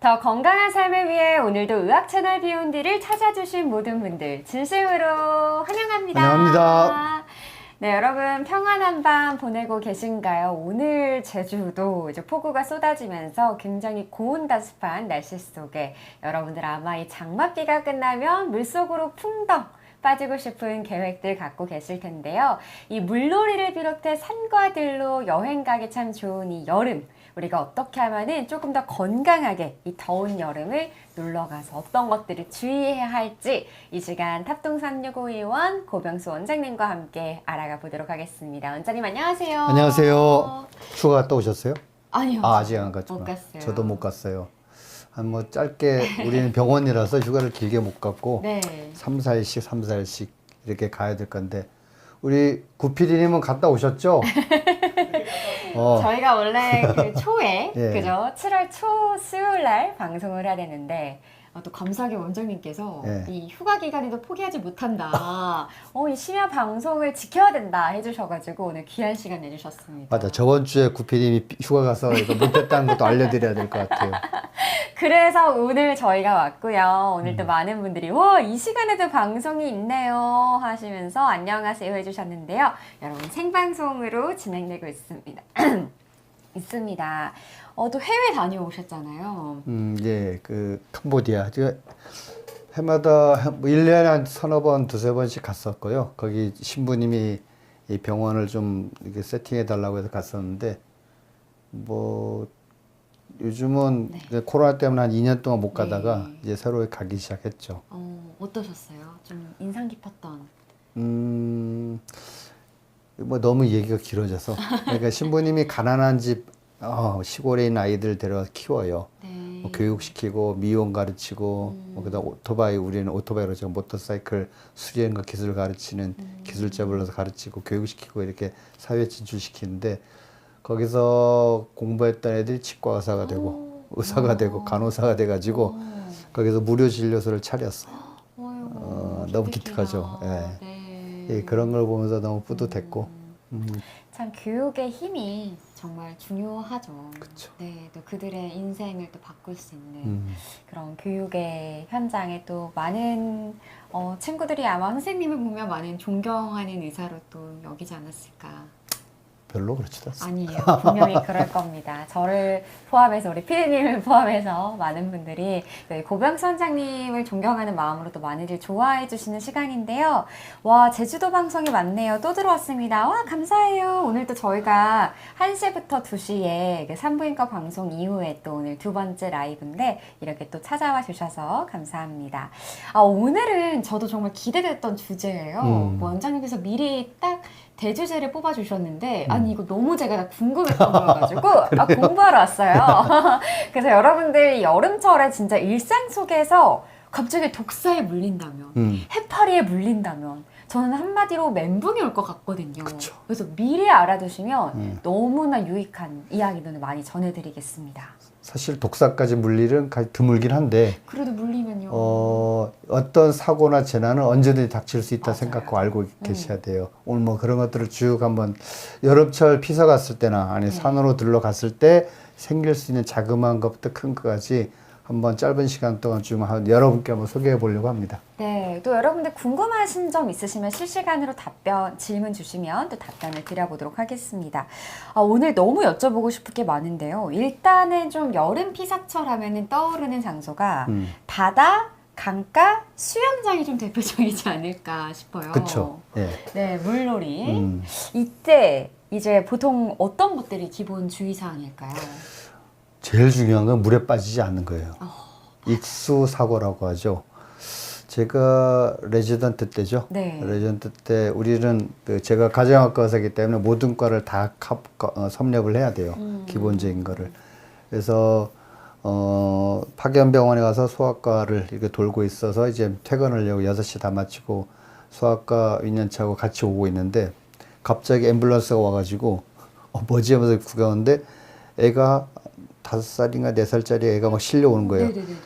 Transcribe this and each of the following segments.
더 건강한 삶을 위해 오늘도 의학 채널 비욘디를 찾아주신 모든 분들 진심으로 환영합니다. 환영합니다. 네, 여러분 평안한 밤 보내고 계신가요? 오늘 제주도 이제 폭우가 쏟아지면서 굉장히 고온다습한 날씨 속에 여러분들 아마 이 장맛비가 끝나면 물속으로 풍덩 빠지고 싶은 계획들 갖고 계실 텐데요. 이 물놀이를 비롯해 산과 들로 여행 가기 참 좋은 이 여름, 우리가 어떻게 하면은 조금 더 건강하게 이 더운 여름을 놀러 가서 어떤 것들을 주의해야 할지 이 시간 탑동365의원 고병수 원장님과 함께 알아가 보도록 하겠습니다. 원장님 안녕하세요. 안녕하세요. 휴가 갔다 오셨어요? 아니요. 아직 안 갔구나. 못 갔어요. 저도 못 갔어요. 한 뭐 짧게 우리는 병원이라서 휴가를 길게 못 갔고 네. 3, 4일씩 이렇게 가야 될 건데 우리 구피디님은 갔다 오셨죠? 저희가 원래 그 초에 예. 그죠? 7월 초 수요일 날 방송을 해야 되는데 또 감사하게 원장님께서 예. 이 휴가 기간에도 포기하지 못한다. 이 심야 방송을 지켜야 된다 해주셔가지고 오늘 귀한 시간 내주셨습니다. 맞아. 저번 주에 구피디님이 휴가 가서 이거 못했다는 것도 알려드려야 될 것 같아요. 그래서 오늘 저희가 왔고요. 오늘 또 많은 분들이 이 시간에도 방송이 있네요 하시면서 안녕하세요 해주셨는데요. 여러분 생방송으로 진행되고 있습니다. 있습니다. 또 해외 다녀오셨잖아요. 예, 그 캄보디아. 제가 해마다 뭐 1년에 한 서너 번, 두세 번씩 갔었고요. 거기 신부님이 이 병원을 좀 이렇게 세팅해 달라고 해서 갔었는데 뭐 요즘은 이제 코로나 때문에 한 2년 동안 못 가다가 이제 새로 가기 시작했죠. 어떠셨어요? 좀 인상 깊었던. 뭐 너무 얘기가 길어져서. 그러니까 신부님이 가난한 집, 시골에 있는 아이들 데려와서 키워요. 네. 뭐 교육시키고 미용 가르치고 뭐 그다음 오토바이, 우리는 오토바이로 지금 모터사이클 수리하는 거 기술 가르치는 기술자 불러서 가르치고 교육시키고 이렇게 사회 진출시키는데 거기서 공부했던 애들이 치과 의사가 되고 의사가 되고 간호사가 돼가지고 거기서 무료 진료소를 차렸어요. 너무 기특하죠. 예. 네. 예, 그런 걸 보면서 너무 뿌듯했고. 참 교육의 힘이 정말 중요하죠. 그쵸. 네, 또 그들의 인생을 또 바꿀 수 있는 그런 교육의 현장에 또 많은 친구들이 아마 선생님을 보면 많은 존경하는 의사로 또 여기지 않았을까. 별로 그렇지도 않습니다. 아니에요. 분명히 그럴 겁니다. 저를 포함해서 우리 피디님을 포함해서 많은 분들이 고병수 원장님을 존경하는 마음으로 또 많이들 좋아해 주시는 시간인데요. 와, 제주도 방송이 많네요. 또 들어왔습니다. 와, 감사해요. 오늘 또 저희가 1시부터 2시에 산부인과 방송 이후에 또 오늘 두 번째 라이브인데 이렇게 또 찾아와 주셔서 감사합니다. 오늘은 저도 정말 기대됐던 주제예요. 원장님께서 미리 딱 대주제를 뽑아주셨는데 아니 이거 너무 제가 다 궁금했던 거여가지고 공부하러 왔어요. 그래서 여러분들 여름철에 진짜 일상 속에서 갑자기 독사에 물린다면 해파리에 물린다면 저는 한마디로 멘붕이 올 것 같거든요. 그쵸. 그래서 미리 알아두시면 너무나 유익한 이야기들을 많이 전해드리겠습니다. 사실 독사까지 물릴은 드물긴 한데 그래도 물리면요. 어떤 사고나 재난은 언제든지 닥칠 수 있다 맞아요. 생각하고 알고 계셔야 돼요. 오늘 뭐 그런 것들을 쭉 한번 여름철 피서 갔을 때나 아니 산으로 들러갔을 때 생길 수 있는 자그마한 것부터 큰 것까지 한번 짧은 시간 동안 좀 여러분께 한번 소개해 보려고 합니다. 네, 또 여러분들 궁금하신 점 있으시면 실시간으로 질문 주시면 또 답변을 드려보도록 하겠습니다. 오늘 너무 여쭤보고 싶을 게 많은데요. 일단은 좀 여름 피사철 하면은 떠오르는 장소가 바다, 강가, 수영장이 좀 대표적이지 않을까 싶어요. 그렇죠. 예. 네, 물놀이. 이때 이제 보통 어떤 것들이 기본 주의사항일까요? 제일 중요한 건 물에 빠지지 않는 거예요. 익수 사고라고 하죠. 제가 레지던트 때죠. 네. 레지던트 때 우리는 제가 가정학과 의사이기 때문에 모든 과를 다 섭렵을 해야 돼요. 기본적인 거를. 그래서 파견병원에 가서 소아과를 이렇게 돌고 있어서 이제 퇴근하려고 6시 다 마치고 소아과 인연차하고 같이 오고 있는데 갑자기 앰뷸런스가 와가지고 뭐지 하면서 구경하는데 애가 5살인가 4살짜리 애가 막 실려오는 거예요. 네네네네.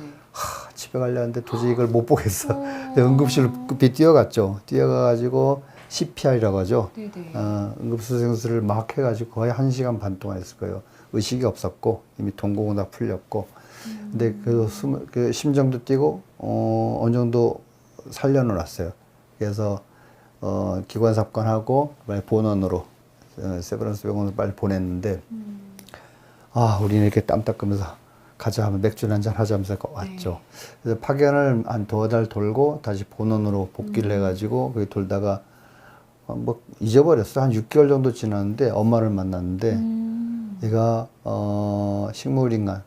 집에 가려는데 도저히 이걸 못 보겠어. 응급실로 급히 뛰어갔죠. 뛰어가가지고 CPR이라고 하죠. 네네. 응급수생술을 막 해가지고 거의 1시간 반 동안 했을 거예요. 의식이 없었고 이미 동공은 다 풀렸고 근데 그 심정도 뛰고 어느 정도 살려놓았어요. 그래서 기관 삽관하고 빨리 본원으로 세브란스 병원으로 빨리 보냈는데 아 우리는 이렇게 땀 닦으면서 가자 하면 맥주 한잔 하자면서 왔죠. 그래서 파견을 한 2달 돌고 다시 본원으로 복귀를 해가지고 거기 돌다가 뭐 잊어버렸어. 한 6개월 정도 지났는데 엄마를 만났는데 얘가 식물인간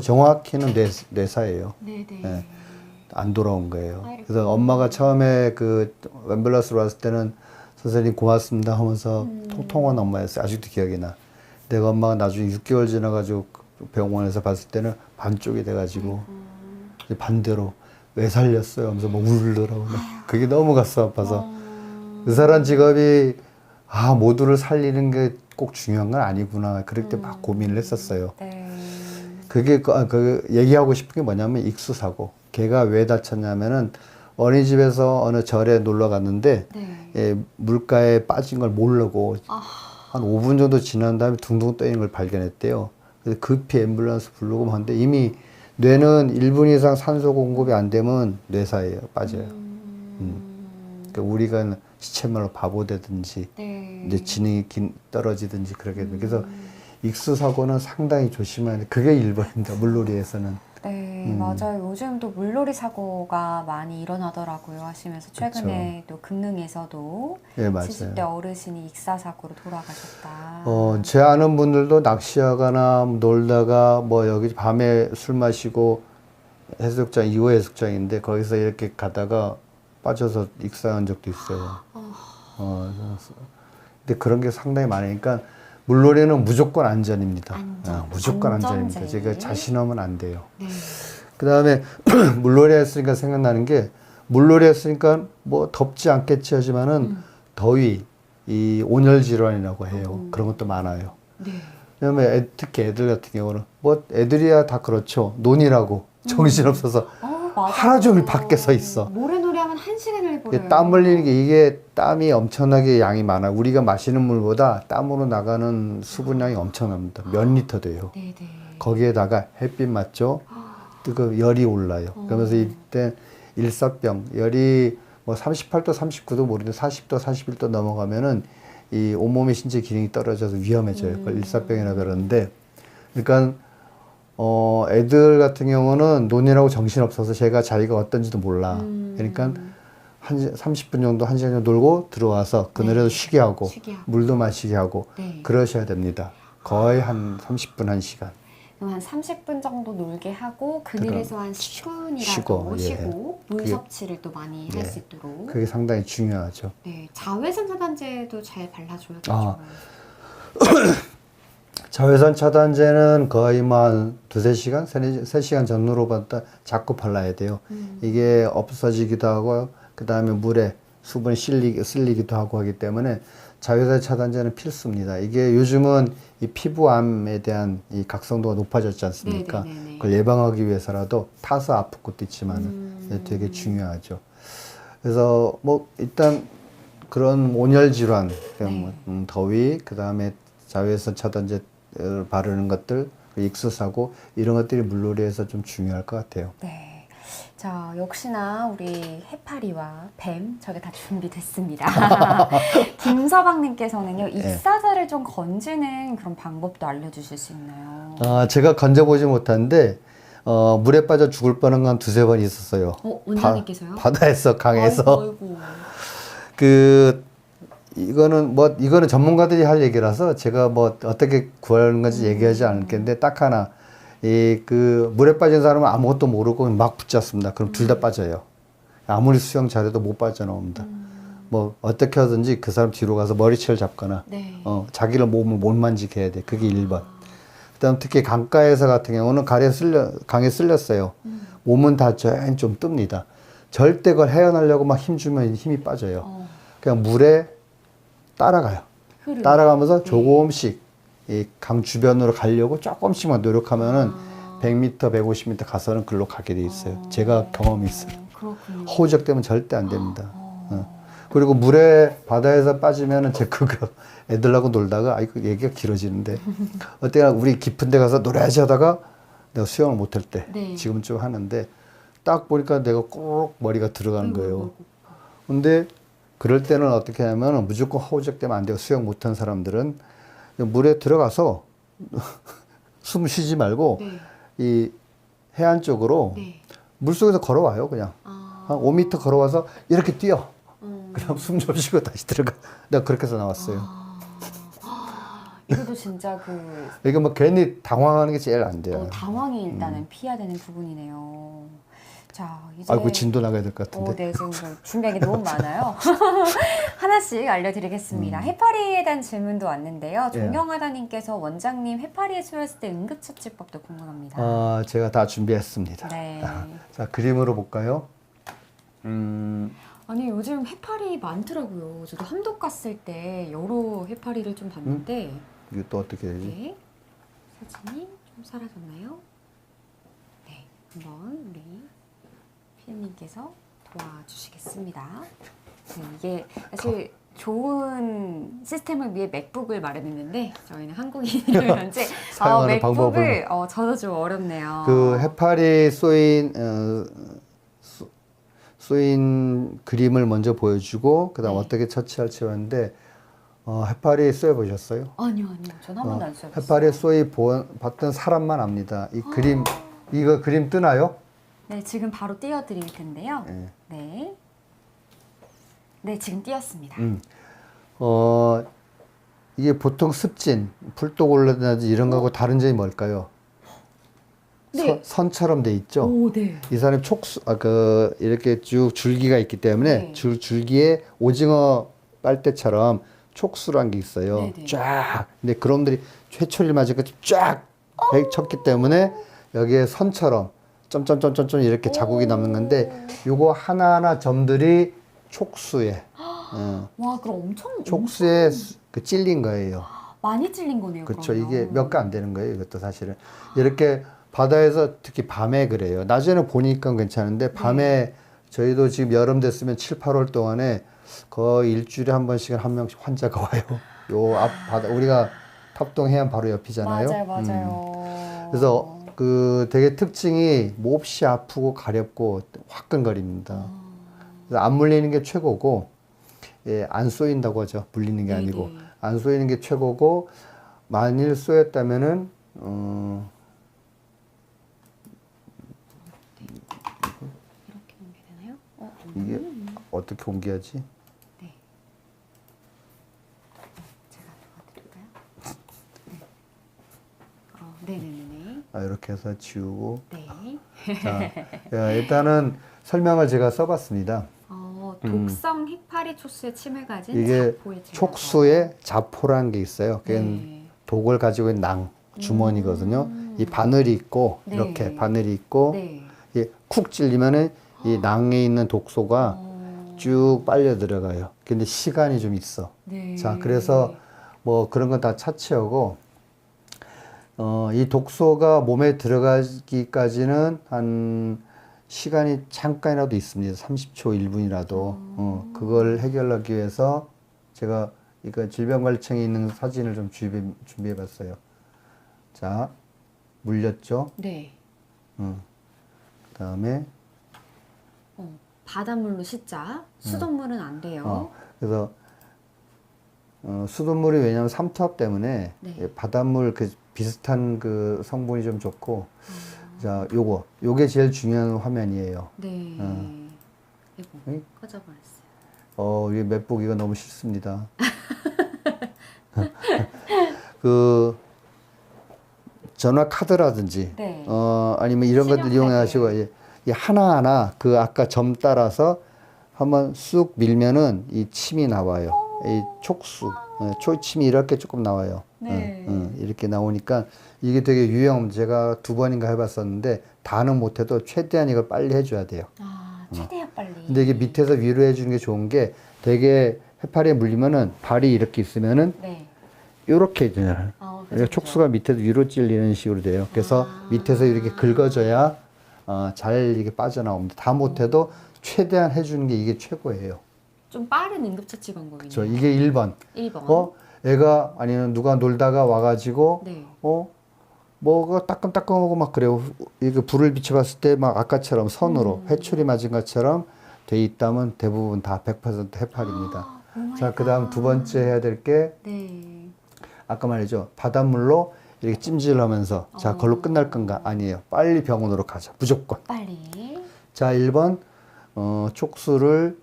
정확히는 뇌사예요. 네네. 예, 안 돌아온 거예요. 그래서 엄마가 처음에 그 앰뷸런스로 왔을 때는 선생님 고맙습니다 하면서 통통한 엄마였어요. 아직도 기억이 나. 내가 엄마가 나중에 6개월 지나가지고 병원에서 봤을 때는 반쪽이 돼가지고 이제 반대로 왜 살렸어요 하면서 막 울더라고. 그게 너무 가슴 아파서 의사란 직업이 모두를 살리는 게 꼭 중요한 건 아니구나. 그럴 때 막 고민을 했었어요. 네. 그게 얘기하고 싶은 게 뭐냐면 익수사고. 걔가 왜 다쳤냐면은 어린이집에서 어느 절에 놀러 갔는데 네. 물가에 빠진 걸 모르고 한 5분 정도 지난 다음에 둥둥 떠 있는 걸 발견했대요. 그래서 급히 앰뷸런스 부르고 하는데 이미 뇌는 1분 이상 산소 공급이 안 되면 뇌사예요. 빠져요. 그러니까 우리가 시체말로 바보 되든지 네. 이제 지능이 떨어지든지 그렇게 돼요. 그래서 익수사고는 상당히 조심해야 돼. 그게 1번입니다. 물놀이에서는. 네, 맞아요. 요즘도 물놀이 사고가 많이 일어나더라고요. 하시면서 최근에 또 금능에서도 예, 맞아요. 70대 어르신이 익사사고로 돌아가셨다. 제 아는 분들도 낚시하거나 놀다가 뭐 여기 밤에 술 마시고 해수욕장 2호 해수욕장인데 거기서 이렇게 가다가 빠져서 익사한 적도 있어요. 근데 그런 게 상당히 많으니까 물놀이는 무조건 안전입니다. 무조건 안전입니다. 제가 자신하면 안 돼요. 네. 그 다음에 물놀이 했으니까 생각나는 게 물놀이 했으니까 뭐 덥지 않겠지 하지만은 더위, 이 온열 질환이라고 해요. 그런 것도 많아요. 네. 왜냐면 특히 애들 같은 경우는 뭐 애들이야 다 그렇죠. 논이라고 정신없어서 맞아요. 하루 종일 밖에 서 있어. 모래놀이 하면 1시간을 해버려요. 땀 흘리는 게 이게 땀이 엄청나게 양이 많아. 우리가 마시는 물보다 땀으로 나가는 수분량이 엄청납니다. 몇 리터 돼요. 네네. 거기에다가 햇빛 맞죠? 열이 올라요. 그러면서 이때 일사병, 열이 뭐 38도, 39도 모르는데 40도, 41도 넘어가면은 이 온몸의 신체 기능이 떨어져서 위험해져요. 그걸 일사병이라 그러는데, 그러니까 애들 같은 경우는 논이라고 정신없어서 제가 자기가 어떤지도 몰라. 그러니까 30분 정도, 1시간 정도 놀고 들어와서 그늘에서 쉬게 하고, 물도 마시게 하고, 그러셔야 됩니다. 거의 한 30분, 1시간. 그럼 한 30분 정도 놀게 하고 그늘에서 한 10분이라도 쉬고 물 섭취를 또 많이 할 수 있도록. 그게 상당히 중요하죠. 네, 자외선 차단제도 잘 발라줘야겠죠. 자외선 차단제는 거의 뭐 한 2-3시간, 3시간 전후로 봤다 자꾸 발라야 돼요. 이게 없어지기도 하고 그 다음에 물에 수분이 쓸리기도 하고 하기 때문에 자외선 차단제는 필수입니다. 이게 요즘은 이 피부암에 대한 이 각성도가 높아졌지 않습니까? 네네네네. 그걸 예방하기 위해서라도 타서 아픈 것도 있지만 되게 중요하죠. 그래서 뭐 일단 그런 온열 질환, 더위, 그 다음에 자외선 차단제를 바르는 것들, 익수사고 이런 것들이 물놀이에서 좀 중요할 것 같아요. 네. 자, 역시나 우리 해파리와 뱀 저게 다 준비됐습니다. 김서방님께서는요, 익사자를 좀 건지는 그런 방법도 알려주실 수 있나요? 제가 건져보지 못하는데 물에 빠져 죽을 뻔한 건 2-3번 있었어요. 원장님께서요? 바다에서 강에서. 아이고. 이거는 전문가들이 할 얘기라서 제가 뭐 어떻게 구하는 건지 얘기하지 않겠는데 딱 하나. 물에 빠진 사람은 아무것도 모르고 막 붙잡습니다. 그럼 둘 다 빠져요. 아무리 수영 잘해도 못 빠져나옵니다. 뭐, 어떻게 하든지 그 사람 뒤로 가서 머리채를 잡거나, 자기를 몸을 못 만지게 해야 돼. 그게 1번. 그 다음 특히 강가에서 같은 경우는 강에 쓸렸어요. 몸은 다 좀 뜹니다. 절대 그걸 헤어나려고 막 힘주면 힘이 빠져요. 그냥 물에 따라가요. 따라가면서 조금씩 이 강 주변으로 가려고 조금씩만 노력하면은 100m, 150m 가서는 글로 가게 돼 있어요. 제가 경험이 있어요. 그렇군요. 호우적 되면 절대 안 됩니다. 그리고 물에 바다에서 빠지면은 제 그거 애들하고 놀다가 아이고 얘기가 길어지는데 어때나 우리 깊은 데 가서 노래하지 하다가 내가 수영을 못할 때 네. 지금 좀 하는데 딱 보니까 내가 꼭 머리가 들어가는 거예요. 아이고. 근데 그럴 때는 어떻게 하냐면 무조건 허우적대면 안 돼요. 수영 못한 사람들은 물에 들어가서 숨 쉬지 말고 네. 이 해안 쪽으로 네. 물속에서 걸어와요. 그냥 아. 한 5m 걸어와서 이렇게 뛰어. 음. 그럼 숨 좀 쉬고 다시 들어가. 내가 그렇게 해서 나왔어요. 이것도 진짜 그 이게 뭐 괜히 당황하는 게 제일 안 돼요. 당황이 일단은 피해야 되는 부분이네요. 자, 이제 아이고 진도 나가야 될 것 같은데. 네, 지금 준비한 게 너무 많아요. 하나씩 알려드리겠습니다. 해파리에 대한 질문도 왔는데요. 예. 존경하다님께서 원장님 해파리에 쏘였을 때 응급처치법도 궁금합니다. 제가 다 준비했습니다. 네. 자, 그림으로 볼까요? 아니 요즘 해파리 많더라고요. 저도 함덕 갔을 때 여러 해파리를 좀 봤는데 이거 또 어떻게 되지? 네. 사진이 좀 사라졌나요? 네. 한번 우리 피디님께서 도와주시겠습니다. 네, 이게 사실 좋은 시스템을 위해 맥북을 마련했는데 저희는 한국인이라 그런지 사용하는 맥북을 저도 좀 어렵네요. 그 해파리 쏘인 그림을 먼저 보여주고 그다음 네. 어떻게 처치할지 하는데 해파리 쏘여 보셨어요? 아니요. 전 한 번도 안 써봤어요. 해파리 쏘이 봤던 사람만 압니다. 이 그림 이거 그림 뜨나요? 네, 지금 바로 띄워드릴 텐데요. 네. 네. 네, 지금 띄었습니다. 이게 보통 습진, 불독 올라든지 이런 거하고 다른 점이 뭘까요? 네. 선처럼 돼 있죠? 오, 네. 이 사람이 이렇게 쭉 줄기가 있기 때문에 네. 줄기에 오징어 빨대처럼 촉수란 게 있어요. 네네. 쫙. 근데 그놈들이 회초리 맞으니까 쫙 쳤기 때문에 여기에 선처럼 점점점점점 이렇게 자국이 남는 건데 요거 하나하나 점들이 촉수에 와, 그럼 엄청 촉수에 그 찔린 거예요. 많이 찔린 거네요. 그렇죠. 그러면. 이게 몇 개 안 되는 거예요. 이것도 사실은 이렇게 바다에서 특히 밤에 그래요. 낮에는 보니까 괜찮은데 밤에 저희도 지금 여름 됐으면 7, 8월 동안에 거의 일주일에 한 번씩은 한 명씩 환자가 와요. 요 앞 바다 우리가 탑동 해안 바로 옆이잖아요. 맞아요. 그래서 그 되게 특징이 몹시 아프고 가렵고 화끈거립니다. 그래서 안 물리는 게 최고고, 예, 안 쏘인다고 하죠. 물리는 게 아니고 네네. 안 쏘이는 게 최고고, 만일 쏘였다면은 이렇게 공개되나요? 이게 어떻게 공개하지? 네. 제가 도와드릴까요? 네. 네네네. 이렇게 해서 지우고. 네. 자, 야, 일단은 설명을 제가 써봤습니다. 독성 해파리 촉수에 침을 가진 이게 자포의 증거. 촉수에 자포라는 게 있어요. 그게 네. 독을 가지고 있는 낭, 주머니거든요. 이 바늘이 있고, 네. 이렇게 바늘이 있고, 네. 쿡 찔리면은 이 낭에 있는 독소가 쭉 빨려 들어가요. 근데 시간이 좀 있어. 네. 자, 그래서 뭐 그런 건 다 차치하고, 이 독소가 몸에 들어가기까지는 한 시간이 잠깐이라도 있습니다. 30초, 1분이라도. 그걸 해결하기 위해서 제가 이거 질병관리청에 있는 사진을 좀 준비해 봤어요. 자, 물렸죠? 네. 그 다음에, 바닷물로 씻자. 수돗물은 안 돼요. 그래서, 수돗물이 왜냐면 삼투압 때문에 네. 예, 바닷물 그 비슷한 그 성분이 좀 좋고, 자, 요게 제일 중요한 화면이에요. 네. 이거 응? 꺼져버렸어요. 이 맵북 이거 너무 싫습니다. 그, 전화 카드라든지, 네. 아니면 이런 것들 신용카드. 이용하시고, 이 하나하나 그 아까 점 따라서 한번 쑥 밀면은 이 침이 나와요. 이 촉수, 초침이 이렇게 조금 나와요. 네. 이렇게 나오니까 이게 되게 유용합니다. 제가 2번인가 해봤었는데 다는 못해도 최대한 이걸 빨리 해줘야 돼요. 최대한 빨리. 근데 이게 밑에서 위로 해주는 게 좋은 게 되게 해파리에 물리면은 발이 이렇게 있으면은 네. 이렇게 해주잖아요. 그죠, 촉수가 밑에서 위로 찔리는 식으로 돼요. 그래서 밑에서 이렇게 긁어줘야 잘 이게 빠져나옵니다. 다 못해도 최대한 해주는 게 이게 최고예요. 좀 빠른 응급처치 방법이네요. 저 이게 1번. 1번. 애가 아니면 누가 놀다가 와가지고 네. 뭐가 따끔따끔하고 막 그래요. 이거 불을 비춰봤을 때 막 아까처럼 선으로 회초리 맞은 것처럼 돼 있다면 대부분 다 100% 해파리입니다. 자, 그 다음 두 번째 해야 될 게 네. 아까 말이죠. 바닷물로 이렇게 찜질하면서 자, 그걸로 끝날 건가? 아니에요. 빨리 병원으로 가자. 무조건. 빨리. 자, 1번 촉수를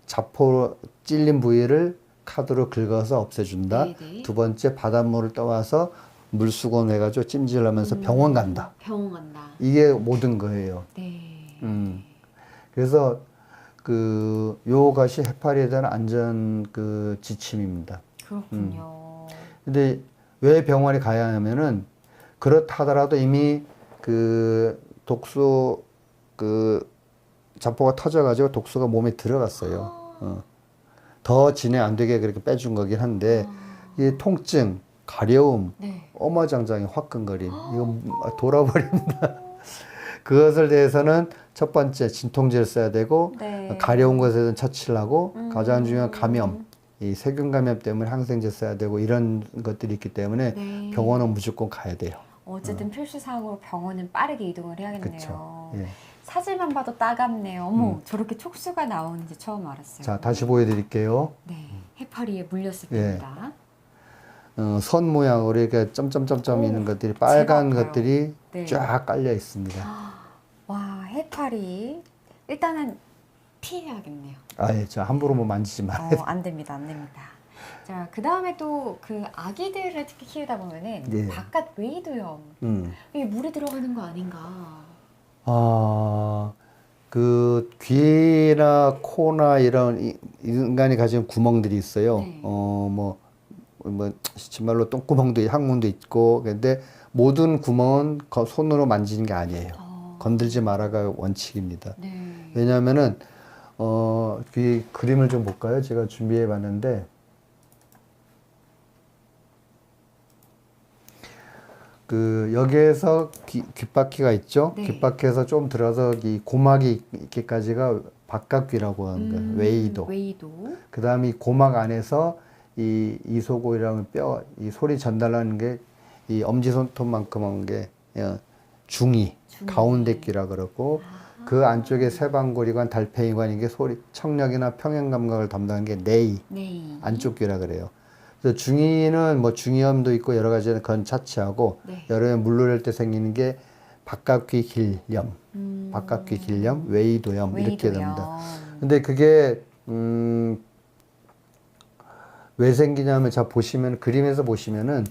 자포로 찔린 부위를 카드로 긁어서 없애준다. 네네. 두 번째 바닷물을 떠와서 물수건 해가지고 찜질하면서 병원 간다. 병원 간다. 이게 모든 거예요. 네. 그래서 요 것이 해파리에 대한 안전 지침입니다. 그렇군요. 근데 왜 병원에 가야 하냐면은 그렇다 하더라도 이미 독소 자포가 터져가지고 독소가 몸에 들어갔어요. 더 진행 안 되게 그렇게 빼준 거긴 한데 이 통증, 가려움, 네. 어마장장이 화끈거림 이거 돌아버립니다. 그것을 대해서는 첫 번째 진통제를 써야 되고 네. 가려운 것에는 처치를 하고 가장 중요한 감염, 이 세균 감염 때문에 항생제 써야 되고 이런 것들이 있기 때문에 네. 병원은 무조건 가야 돼요. 어쨌든 필수 사항으로 병원은 빠르게 이동을 해야겠네요. 그쵸. 예. 사진만 봐도 따갑네요. 어머, 저렇게 촉수가 나오는지 처음 알았어요. 자, 다시 보여드릴게요. 네, 해파리에 물렸을 예. 때입니다. 선 모양으로 이렇게 점점점점 오, 있는 것들이 빨간 제가 것들이 네. 쫙 깔려 있습니다. 와, 해파리. 일단은 피해야겠네요. 예, 저 함부로 뭐 만지지 말아야 안 됩니다, 안 됩니다. 자, 그 다음에 또 그 아기들을 특히 키우다 보면은 예. 바깥 웨이도염. 이게 물이 들어가는 거 아닌가. 귀나 코나 이런 인간이 가진 구멍들이 있어요. 네. 정말로 똥구멍도 항문도 있고, 근데 모든 구멍은 손으로 만지는 게 아니에요. 건들지 말아가 원칙입니다. 네. 왜냐하면은 귀 그림을 좀 볼까요? 제가 준비해 봤는데 여기에서 귓바퀴가 있죠. 네. 귓바퀴에서 좀 들어서 이 고막이 있기까지가 바깥귀라고 하는 거예요. 웨이도. 웨이도. 그 다음에 이 고막 안에서 이 이소골이라는 이 소리 전달하는 게 이 엄지손톱만큼한 게 중이, 가운데 귀라 그러고 그 안쪽에 세방골이관, 달팽이관 이게 소리, 청력이나 평형 감각을 담당하는 게 내이, 네. 안쪽 귀라 그래요. 그래서 중이는 뭐 중이염도 있고 여러 가지 건 차치하고 네. 여름에 물 노릴 때 생기는 게 바깥귀 길염, 바깥귀 길염, 웨이도염 이렇게 됩니다. 근데 그게 왜 생기냐면 자 보시면 그림에서 보시면은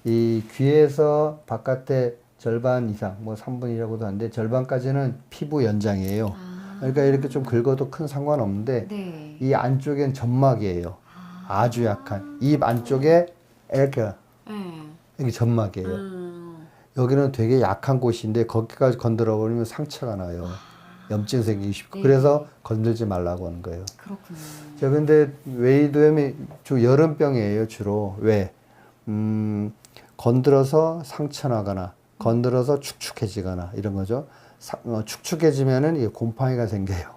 이 귀에서 바깥에 절반 이상 뭐 3분이라고도 하는데 절반까지는 피부 연장이에요. 그러니까 이렇게 좀 긁어도 큰 상관없는데 네. 이 안쪽엔 점막이에요. 아주 약한 입 안쪽에 이렇게 이게 점막이에요. 여기는 되게 약한 곳인데 거기까지 건드려 버리면 상처가 나요. 염증 생기기 쉽고 네. 그래서 건들지 말라고 하는 거예요. 그렇군요. 자, 근데 웨이도염이 여름병이에요, 주로. 왜? 건드려서 상처 나거나, 건드려서 축축해지거나, 이런 거죠. 축축해지면은 이게 곰팡이가 생겨요.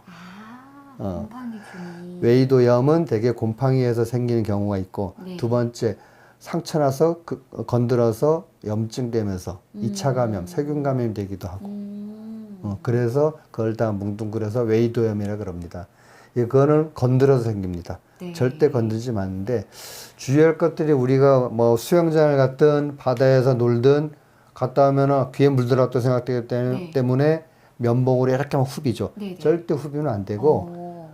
곰팡이균이. 웨이도염은 되게 곰팡이에서 생기는 경우가 있고, 네. 두 번째, 상처 나서 건드려서 염증 되면서 2차 감염, 세균 감염이 되기도 하고, 그래서 그걸 다 뭉뚱그려서 웨이도염이라 그럽니다. 이거는 건드려서 생깁니다. 네. 절대 건들지 마는데 주의할 것들이 우리가 뭐 수영장을 갔든 바다에서 놀든 갔다 오면은 귀에 물 들어갔다 생각되기 네. 때문에 면봉으로 이렇게 막 후비죠. 네네. 절대 후비면 안 되고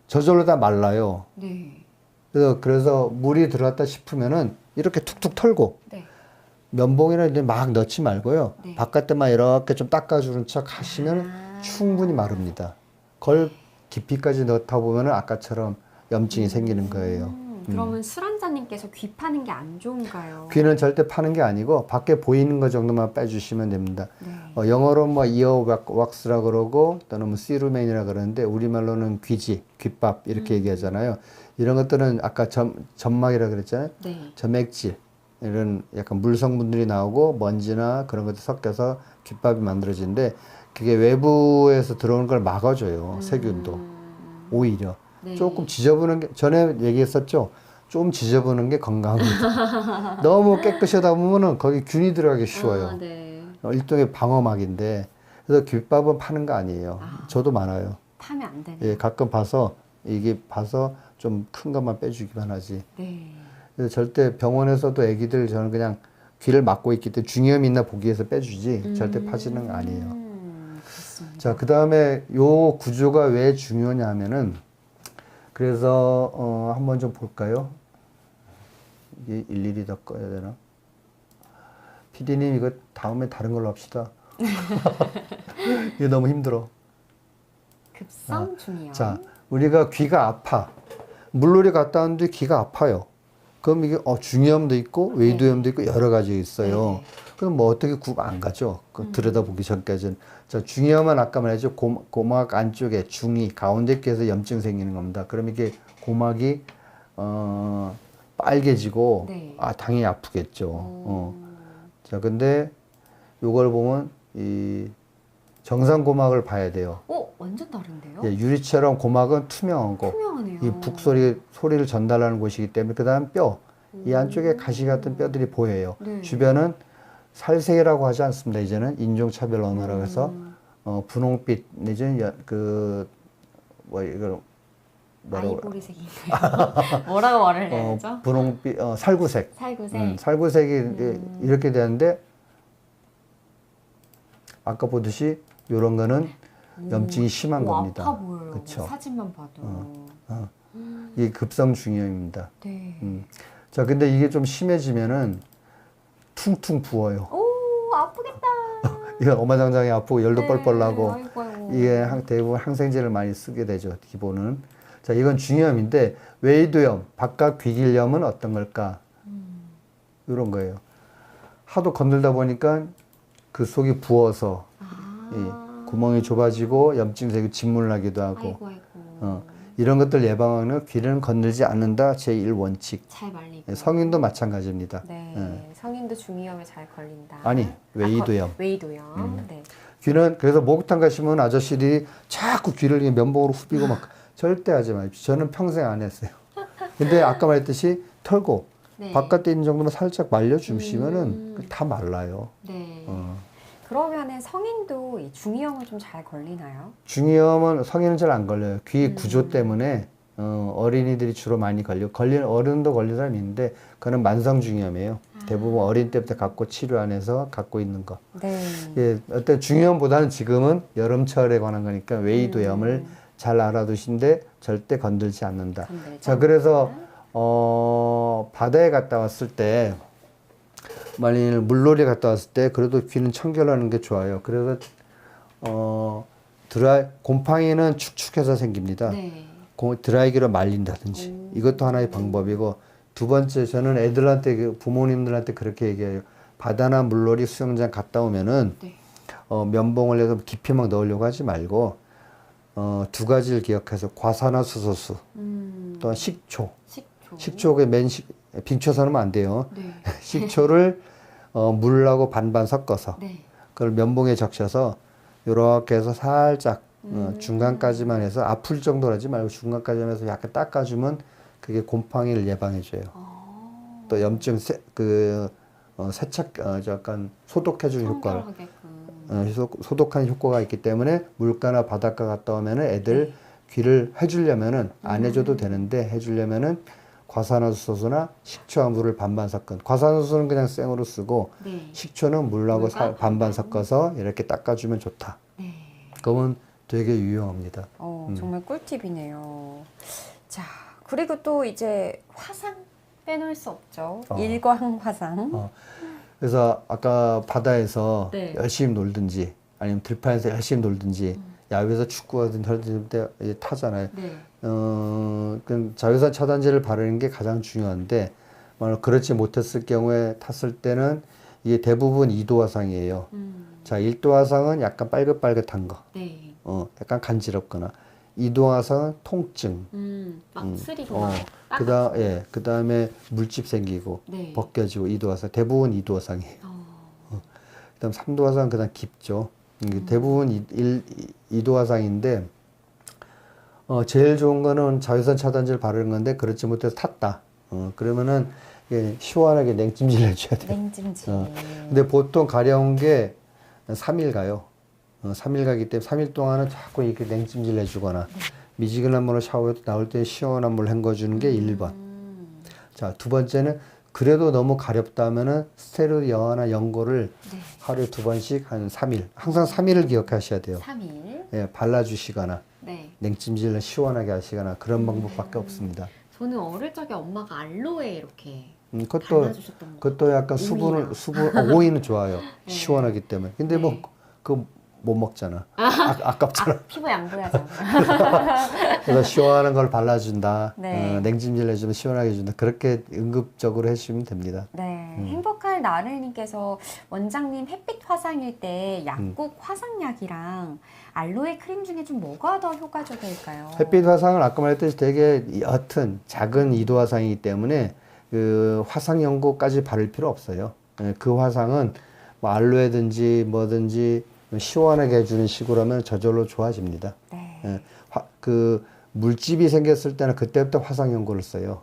저절로 다 말라요. 네. 그래서 물이 들어갔다 싶으면은 이렇게 툭툭 털고 네. 면봉이나 이제 막 넣지 말고요. 네. 바깥에만 이렇게 좀 닦아주는 척 하시면 충분히 마릅니다. 걸 깊이까지 넣다 보면은 아까처럼 염증이 생기는 거예요. 그러면 술한자님께서 귀 파는 게 안 좋은가요? 귀는 절대 파는 게 아니고 밖에 보이는 것 정도만 빼주시면 됩니다. 네. 영어로 뭐 이어 왁스라 그러고 또는 뭐 시루멘이라 그러는데 우리말로는 귀지, 귓밥 이렇게 얘기하잖아요. 이런 것들은 아까 점막이라 그랬잖아요. 네. 점액질 이런 약간 물 성분들이 나오고 먼지나 그런 것들 섞여서 귓밥이 만들어지는데 그게 외부에서 들어오는 걸 막아줘요. 세균도 오히려. 네. 조금 지저분한 게 전에 얘기했었죠. 좀 지저분한 게 건강합니다. 너무 깨끗이 하다 보면은 거기 균이 들어가기 쉬워요. 아, 네. 일종의 방어막인데 그래서 귓밥은 파는 거 아니에요. 아. 저도 많아요. 파면 안 되네요. 예, 가끔 봐서 이게 봐서 좀 큰 것만 빼주기만 하지. 네. 그래서 절대 병원에서도 애기들 저는 그냥 귀를 막고 있기 때문에 중이염이 있나 보기 위해서 빼주지 절대 파지는 거 아니에요. 그렇습니다. 자, 그 다음에 요 구조가 왜 중요하냐 하면은 그래서 한번 좀 볼까요? 이게 일일이 다 꺼야 되나? PD님 이거 다음에 다른 걸로 합시다. 이게 너무 힘들어. 급성 중이염. 자, 우리가 귀가 아파. 물놀이 갔다 왔는데 귀가 아파요. 그럼 이게 중이염도 있고 외이도염도 있고 여러 가지 있어요. 네. 그럼 뭐 어떻게 굽 안 가죠? 들여다보기 전까지는. 자, 중이염은 아까 말했죠. 고막 안쪽에 중이 가운데 껴서 염증 생기는 겁니다. 그럼 이게 고막이 빨개지고 네. 당연히 아프겠죠. 자, 근데 요걸 보면 이 정상 고막을 봐야 돼요. 완전 다른데요? 예, 유리처럼 고막은 투명한 거. 투명하네요. 이 북소리를 전달하는 곳이기 때문에 그다음 뼈. 이 안쪽에 가시 같은 뼈들이 보여요. 네. 주변은 살색이라고 하지 않습니다. 이제는 인종차별 언어라고 해서 분홍빛 내지는 이걸 뭐라고 아이보리색인가요? 뭐라고 말을 해야 되죠? 분홍빛 살구색. 살구색. 살구색이 이렇게 되는데 아까 보듯이 이런 거는 염증이 심한 겁니다. 아파 보여요. 그쵸? 사진만 봐도. 이게 급성 중이염입니다. 네. 자, 근데 이게 좀 심해지면은 퉁퉁 부어요. 오, 아프겠다. 이게 어마장장이 아프고 열도 네. 뻘뻘 나고 아이고, 아이고. 이게 대부분 항생제를 많이 쓰게 되죠. 기본은. 자, 이건 중이염인데 외이도염, 바깥 귀길염은 어떤 걸까? 이런 거예요. 하도 건들다 보니까 그 속이 부어서 구멍이 좁아지고 염증색이 짓물나기도 하고 아이고. 이런 것들 예방하는 귀를 건들지 않는다 제1원칙. 잘 말리고. 성인도 마찬가지입니다. 네. 성인도 중이염에 잘 걸린다. 아니, 외이도염. 외이도염. 네. 귀는 그래서 목욕탕 가시면 아저씨들이 자꾸 귀를 이렇게 면봉으로 후비고 막 절대 하지 마십시오. 저는 평생 안 했어요. 근데 아까 말했듯이 털고 네. 바깥에 있는 정도만 살짝 말려주시면은 다 말라요. 네. 그러면은 성인도 이 중이염을 좀 잘 걸리나요? 중이염은 성인은 잘 안 걸려요. 귀 구조 때문에 어린이들이 주로 많이 걸리는 어른도 걸리는 사람이 있는데 그거는 만성 중이염이에요. 대부분 어린 때부터 갖고 치료 안 해서 갖고 있는 거. 네. 예, 어떤 중이염보다는 지금은 여름철에 관한 거니까 외이도염을 잘 알아두신데 절대 건들지 않는다. 자, 그래서 바다에 갔다 왔을 때 만일 물놀이 갔다 왔을 때 그래도 귀는 청결하는 게 좋아요. 그래서 곰팡이는 축축해서 생깁니다. 네. 드라이기로 말린다든지 이것도 하나의 방법이고 두 번째 저는 애들한테 부모님들한테 그렇게 얘기해요. 바다나 물놀이 수영장 갔다 오면은 네. 면봉을 해서 깊이 막 넣으려고 하지 말고 두 가지를 기억해서 과산화수소수 또한 식초. 식초에 빙초서 넣으면 안 돼요. 네. 식초를 물하고 반반 섞어서 그걸 면봉에 적셔서 이렇게 해서 살짝 중간까지만 해서 아플 정도로 하지 말고 중간까지만 해서 약간 닦아주면 그게 곰팡이를 예방해줘요. 또 염증 세척 약간 소독해주는 효과를 소독하는 효과가 있기 때문에 물가나 바닷가 갔다 오면은 애들 귀를 해주려면은 안 해줘도 되는데 해주려면은 과산화수소나 식초와 물을 반반 섞은 과산화수소는 그냥 생으로 쓰고 식초는 물하고 반반 섞어서 이렇게 닦아주면 좋다. 그러면 되게 유용합니다. 정말 꿀팁이네요. 자, 그리고 또 이제 화상 빼놓을 수 없죠. 일광 화상. 그래서 아까 바다에서 네. 열심히 놀든지 아니면 들판에서 열심히 놀든지 야외에서 축구하든 할 때 타잖아요. 네. 그 자외선 차단제를 바르는 게 가장 중요한데 만약 그렇지 못했을 경우에 탔을 때는 이게 대부분 2도 화상이에요. 자, 1도 화상은 약간 빨긋빨긋한 거. 네. 약간 간지럽거나 2도 화상은 통증. 막 쓰리고 그다음에 물집 생기고 네. 벗겨지고 2도 화상. 대부분 2도 화상이에요. 그다음 3도 화상은 그냥 깊죠. 대부분 2도 화상인데 제일 좋은 거는 자외선 차단제를 바르는 건데 그렇지 못해서 탔다. 그러면은 예, 시원하게 냉찜질 해줘야 돼요. 냉찜질. 근데 보통 가려운 게 3일 가요. 3일 가기 때문에 3일 동안은 자꾸 이렇게 냉찜질 해주거나 미지근한 물로 샤워해도 나올 때 시원한 물 헹궈주는 게 1번. 자, 두 번째는 그래도 너무 가렵다면은 스테로이드 여화나 연고를 네. 하루에 2번씩 한 3일. 항상 3일을 기억하셔야 돼요. 3일. 예, 발라주시거나 네. 냉찜질을 시원하게 하시거나 그런 방법밖에 없습니다. 저는 어릴 적에 엄마가 알로에 이렇게 그것도 발라주셨던 거. 그것도 약간 오이는 좋아요. 네. 시원하기 때문에. 근데 뭐 네. 그 못 먹잖아. 아깝잖아. 피부 양보해야죠. 그래서 시원한 걸 발라준다. 네. 냉찜질 해주면 시원하게 해준다. 그렇게 응급적으로 해주시면 됩니다. 네, 행복할 나를님께서 원장님 햇빛 화상일 때 약국 화상약이랑 알로에 크림 중에 좀 뭐가 더 효과적일까요? 햇빛 화상은 아까 말했듯이 되게 옅은 작은 이도 화상이기 때문에 그 화상 연고까지 바를 필요 없어요. 예, 그 화상은 뭐 알로에든지 뭐든지 시원하게 해주는 식으로 하면 저절로 좋아집니다. 네. 예, 그 물집이 생겼을 때는 그때부터 화상 연고를 써요.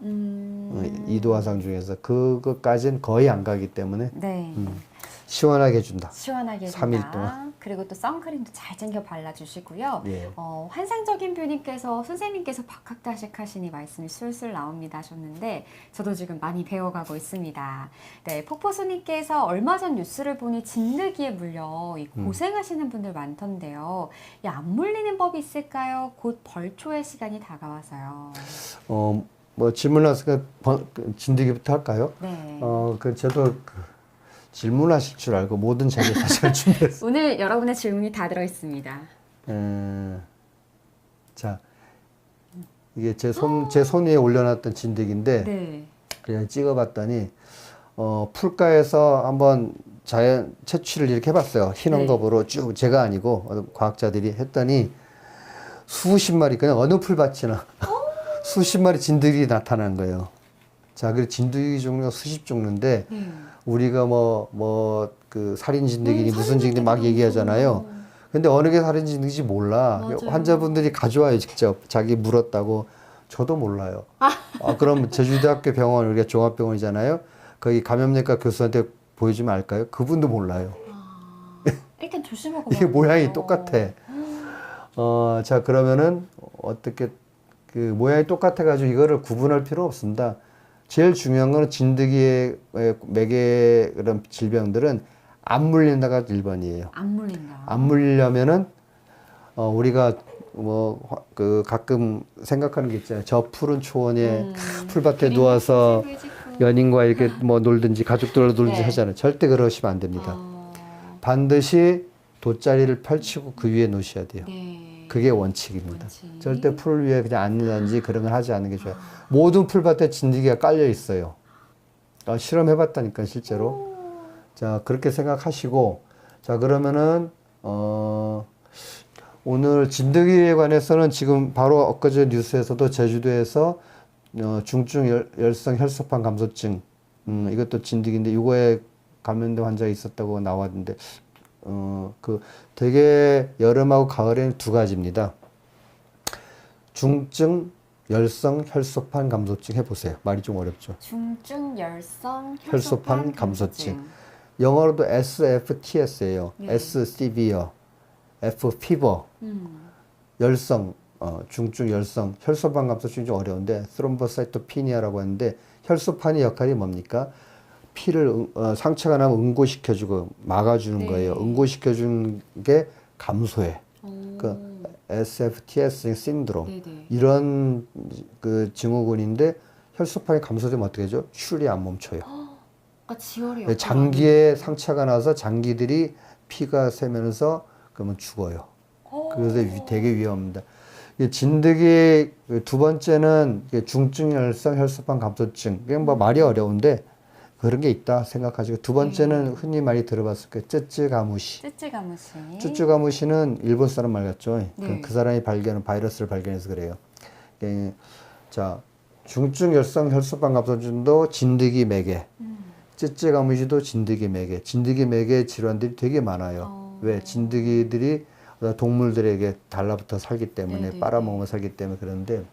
이도 화상 중에서 그것까지는 거의 안 가기 때문에 네. 시원하게 해준다. 시원하게 해준다. 3일 동안. 그리고 또 선크림도 잘 챙겨 발라주시고요. 예. 환상적인 뷰님께서 선생님께서 박학다식 하시니 말씀이 술술 나옵니다 하셨는데 저도 지금 많이 배워가고 있습니다. 네, 폭포수님께서 얼마 전 뉴스를 보니 진드기에 물려 이 고생하시는 분들 많던데요. 이 안 물리는 법이 있을까요? 곧 벌초의 시간이 다가와서요. 뭐 질문 나왔으니까 진드기부터 할까요? 네. 저도 질문하실 줄 알고 모든 자료 다 잘 준비했어요. 오늘 여러분의 질문이 다 들어있습니다. 자, 이게 제 손 위에 올려놨던 진드기인데, 네. 그냥 찍어봤더니, 풀가에서 한번 자연 채취를 이렇게 해봤어요. 흰 네. 헝겊으로 쭉, 제가 아니고, 과학자들이 했더니, 수십 마리, 그냥 어느 풀밭이나, 수십 마리 진드기 나타난 거예요. 자, 그리고 진드기 종류가 수십 종류인데, 우리가 그 살인 진드기니 무슨 진드기 막 얘기하잖아요. 근데 어느 게 살인 진드기인지 몰라. 맞아요. 환자분들이 가져와요, 직접. 자기 물었다고. 저도 몰라요. 그럼 제주대학교 병원, 우리가 종합병원이잖아요. 거기 감염내과 교수한테 보여주면 알까요? 그분도 몰라요. 일단 조심하고 이게 모양이 먹어요. 똑같아. 자, 그러면은 어떻게, 그 모양이 똑같아가지고 이거를 구분할 필요 없습니다. 제일 중요한 거는 진드기의 매개 그런 질병들은 안 물린다가 1번이에요. 안 물린다. 안 물리려면은 우리가 그 가끔 생각하는 게 있잖아요. 저 푸른 초원에 풀밭에 누워서 연인과 이렇게 뭐 놀든지 가족들과 놀든지 네. 하잖아요. 절대 그러시면 안 됩니다. 반드시 돗자리를 펼치고 그 위에 놓으셔야 돼요. 네. 그게 원칙입니다. 원칙. 절대 풀 위에 그냥 앉는다든지 그런 걸 하지 않는 게 좋아요. 모든 풀밭에 진드기가 깔려 있어요. 실험해봤다니까 실제로. 자, 그렇게 생각하시고, 자, 그러면은 오늘 진드기에 관해서는 지금 바로 엊그제 뉴스에서도 제주도에서 중증 열성 혈소판 감소증, 이것도 진드기인데 이거에 감염된 환자가 있었다고 나왔는데 그 되게 여름하고 가을에는 두 가지입니다. 중증 열성 혈소판 감소증 해보세요. 말이 좀 어렵죠. 중증 열성 혈소판 감소증. 영어로도 SFTS예요. 네. S severe, F fever. 열성, 중증 열성 혈소판 감소증이 좀 어려운데 스롬보사이토피니아라고 하는데 혈소판의 역할이 뭡니까? 피를 상처가 나면 응고시켜주고 막아주는 네. 거예요. 응고시켜주는 게 감소해. 그 SFTS 신드롬 네네. 이런 그 증후군인데 혈소판이 감소되면 어떻게 되죠? 출이 안 멈춰요. 그러니까 지혈이 네, 장기에 상처가 나서 장기들이 피가 새면서 그러면 죽어요. 그래서 되게 위험합니다. 진드기 두 번째는 중증 열성 혈소판 감소증. 그냥 뭐 말이 어려운데 그런 게 있다 생각하시고 두 번째는 흔히 많이 들어봤을 거예요. 쯔쯔가무시. 쯔쯔가무시. 쯔쯔가무시는 일본 사람 말 같죠. 네. 그 사람이 바이러스를 발견해서 그래요. 자, 중증 열성 혈소판 감소증도 진드기 매개. 쯔쯔가무시도 진드기 매개. 진드기 매개 질환들이 되게 많아요. 왜? 진드기들이 동물들에게 달라붙어 살기 때문에 네네네. 빨아먹으며 살기 때문에 그런데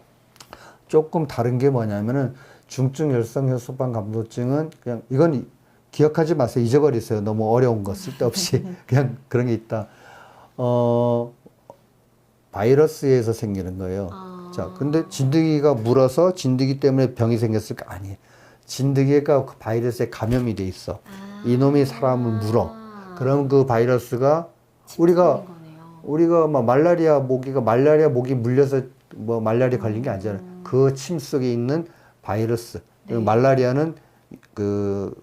조금 다른 게 뭐냐면은 중증 열성 혈소판 감소증은 그냥 이건 기억하지 마세요. 잊어버리세요. 너무 어려운 거 쓸데없이 그냥 그런 게 있다. 바이러스에서 생기는 거예요. 자, 근데 진드기가 물어서 진드기 때문에 병이 생겼을까? 아니에요. 진드기가 그 바이러스에 감염이 돼 있어. 이놈이 사람을 물어. 그럼 그 바이러스가 우리가 막 말라리아 모기 물려서 뭐 말라리아 걸린 게 아니잖아요. 그 침 속에 있는 바이러스. 말라리아는 그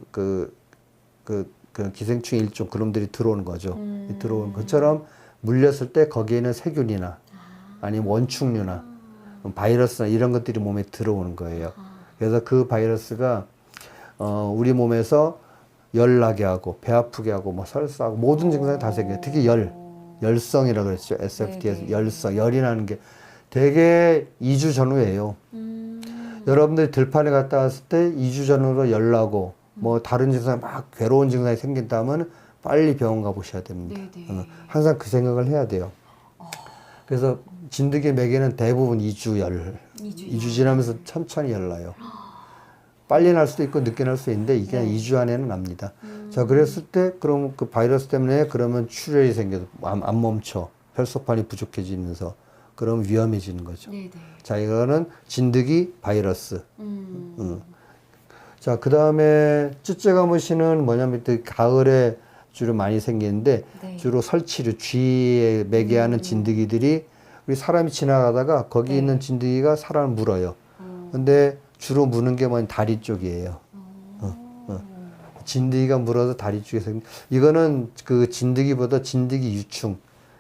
기생충 일종 그놈들이 들어오는 거죠. 들어오는 것처럼 물렸을 때 거기에는 세균이나 아니면 원충류나 바이러스나 이런 것들이 몸에 들어오는 거예요. 그래서 그 바이러스가 우리 몸에서 열 나게 하고 배 아프게 하고 뭐 설사하고 모든 증상이 다 생겨요. 특히 열성이라고 그랬죠. SFT에서 네네. 열성, 열이 나는 게 되게 2주 전후예요. 여러분들이 들판에 갔다 왔을 때 2주 전후로 열 나고 뭐 다른 증상 막 괴로운 증상이 생긴다면 빨리 병원 가보셔야 됩니다. 항상 그 생각을 해야 돼요. 그래서 진드기 매개는 대부분 2주 지나면서 천천히 열 나요. 빨리 날 수도 있고 늦게 날 수도 있는데 이게 한 2주 안에는 납니다. 자, 그랬을 때 그럼 그 바이러스 때문에 그러면 출혈이 생겨도 안 멈춰. 혈소판이 부족해지면서 그럼 위험해지는 거죠. 자, 이거는 진드기 바이러스. 자, 그 다음에 쯔쯔가무시는 뭐냐면 또 가을에 주로 많이 생기는데 주로 설치류, 쥐에 매개하는 진드기들이 우리 사람이 지나가다가 거기 있는 진드기가 사람을 물어요. 근데 주로 무는 게 뭐냐 다리 쪽이에요. 진드기가 물어서 다리 쪽에서 이거는 그 진드기보다 진드기 유충.